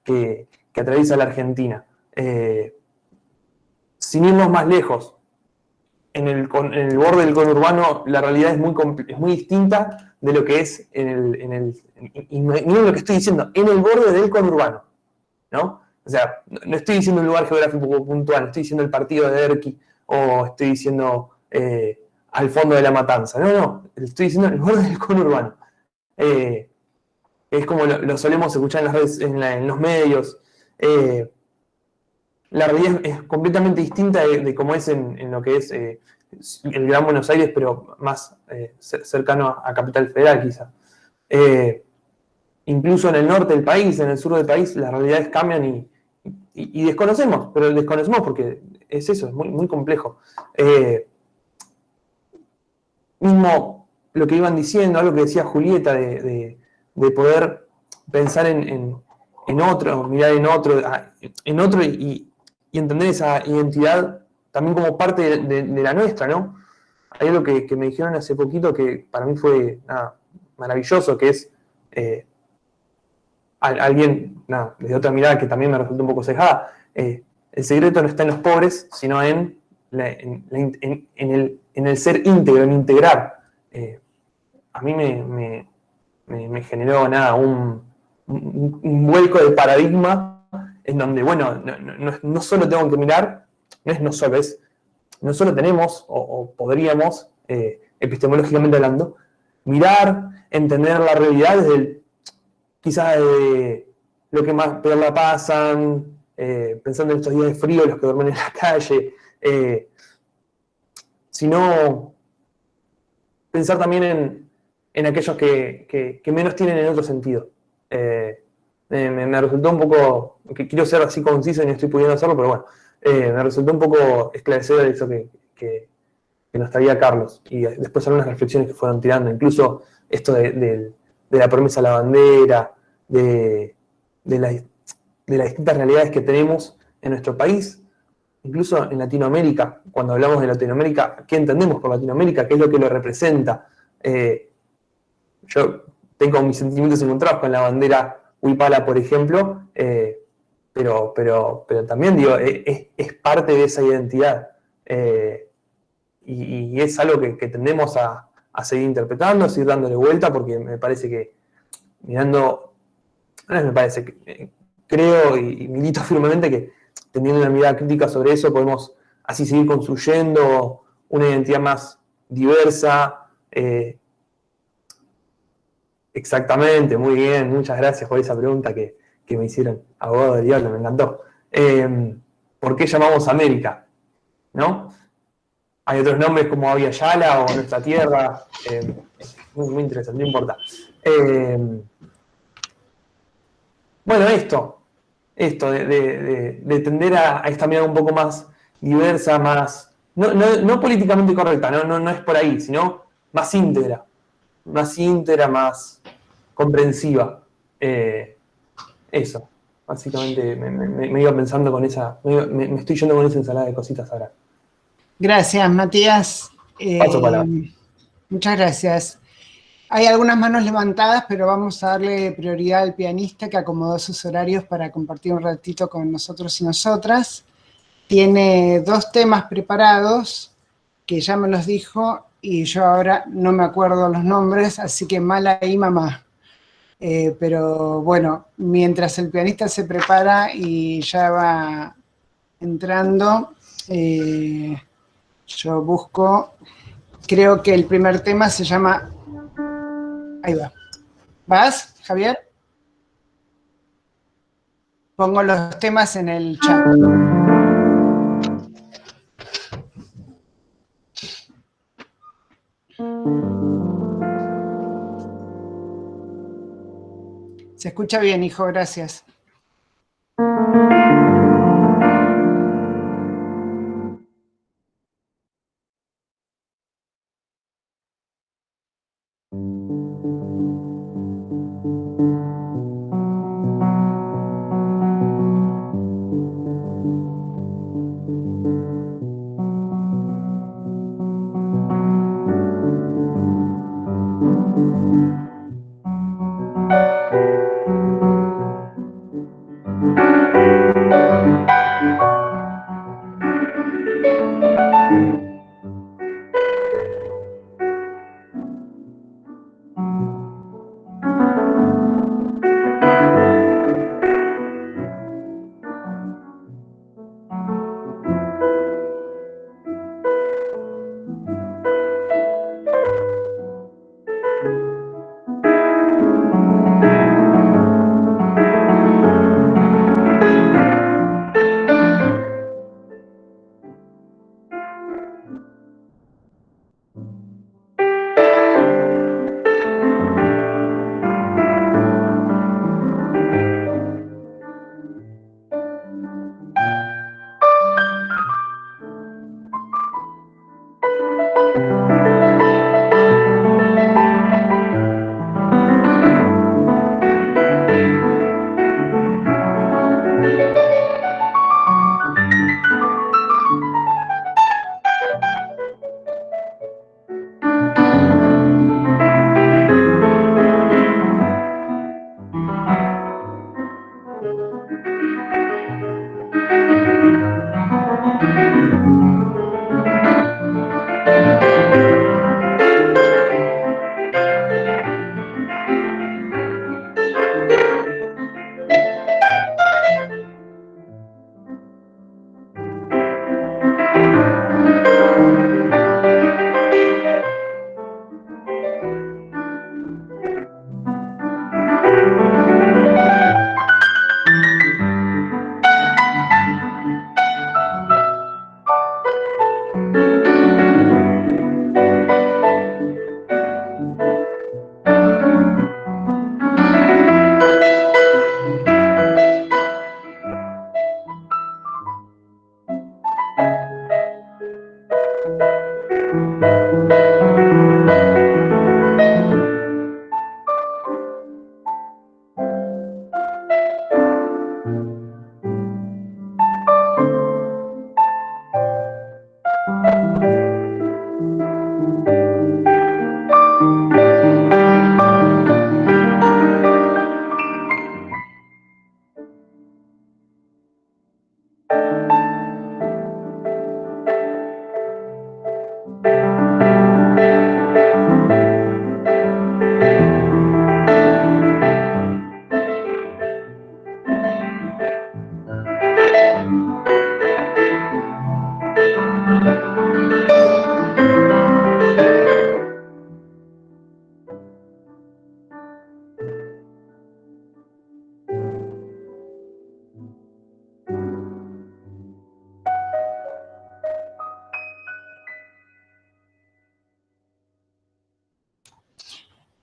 que atraviesa la Argentina. Sin irnos más lejos, en el borde del conurbano la realidad es muy distinta de lo que es y miren lo que estoy diciendo, en el borde del conurbano, ¿no? O sea, no estoy diciendo un lugar geográfico puntual, no estoy diciendo el partido de Derqui, o estoy diciendo al fondo de La Matanza. No, estoy diciendo el borde del conurbano. Es como lo solemos escuchar en las redes, en los medios. La realidad es completamente distinta de cómo es en lo que es el Gran Buenos Aires, pero más cercano a Capital Federal, quizá. Incluso en el norte del país, en el sur del país, las realidades cambian y desconocemos, pero desconocemos porque es eso, es muy complejo. Mismo lo que iban diciendo, algo que decía Julieta, de poder pensar en otro, mirar en otro y entender esa identidad también como parte de la nuestra, ¿no? Hay algo que me dijeron hace poquito que para mí fue maravilloso, que es alguien, desde otra mirada que también me resultó un poco sesgada, el secreto no está en los pobres, sino en el ser íntegro, en integrar. A mí me generó un vuelco de paradigma en donde, bueno, no solo tengo que mirar, no solo tenemos, o podríamos, epistemológicamente hablando, mirar, entender la realidad desde quizás de lo que más peor la pasan, pensando en estos días de frío, los que duermen en la calle, sino pensar también en aquellos que menos tienen en otro sentido. Me resultó un poco, que quiero ser así conciso y no estoy pudiendo hacerlo, pero bueno, me resultó un poco esclarecedor eso que nos traía Carlos, y después algunas reflexiones que fueron tirando, incluso esto de la promesa a la bandera, de las distintas realidades que tenemos en nuestro país, incluso en Latinoamérica. Cuando hablamos de Latinoamérica, ¿qué entendemos por Latinoamérica? ¿Qué es lo que lo representa? Yo tengo mis sentimientos encontrados con la bandera huipala, por ejemplo, pero también digo, es parte de esa identidad, y es algo que tendemos a seguir interpretando, a seguir dándole vuelta, porque me parece que creo y milito firmemente que teniendo una mirada crítica sobre eso podemos así seguir construyendo una identidad más diversa. Exactamente, muy bien, muchas gracias por esa pregunta que me hicieron, abogado del diablo, me encantó. ¿Por qué llamamos América? ¿No? Hay otros nombres como Avia Yala o Nuestra Tierra, muy interesante, no importa. Bueno, esto de tender a esta mirada un poco más diversa, más, no políticamente correcta, no es por ahí, sino más íntegra, más comprensiva. Eso, básicamente me iba pensando con esa, me estoy yendo con esa ensalada de cositas ahora. Gracias, Matías. Paso palabra. Muchas gracias. Hay algunas manos levantadas, pero vamos a darle prioridad al pianista que acomodó sus horarios para compartir un ratito con nosotros y nosotras. Tiene 2 temas preparados, que ya me los dijo, y yo ahora no me acuerdo los nombres, así que mala ahí, mamá. Pero bueno, mientras el pianista se prepara y ya va entrando, yo busco, creo que el primer tema se llama... Ahí va. ¿Vas, Javier? Pongo los temas en el chat. Se escucha bien, hijo, gracias.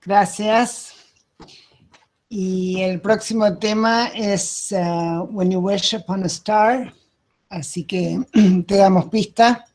Gracias. Y el próximo tema es When You Wish Upon a Star, así que te damos pista.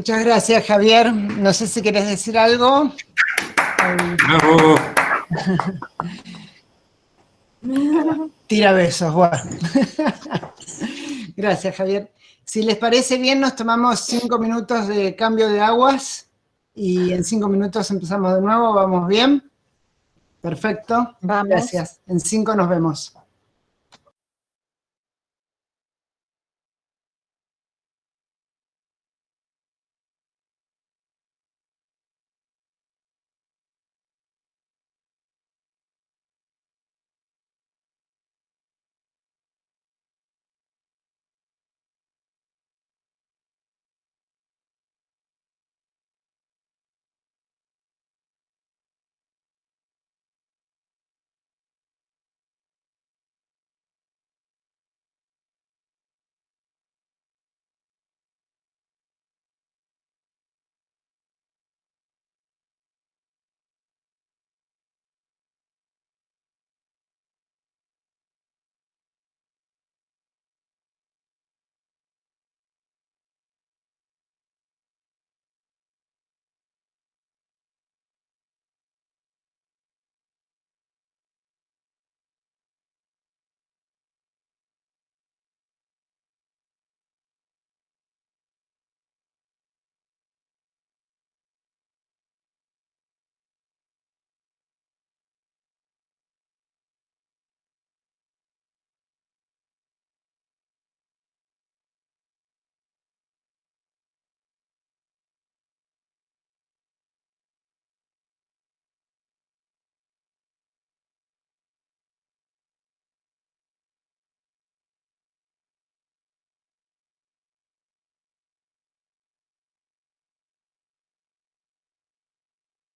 Muchas gracias, Javier. No sé si querés decir algo. Bravo. Tira besos, bueno. Gracias, Javier. Si les parece bien, nos tomamos 5 minutos de cambio de aguas y en 5 minutos empezamos de nuevo. ¿Vamos bien? Perfecto. Vamos. Gracias. En 5 nos vemos.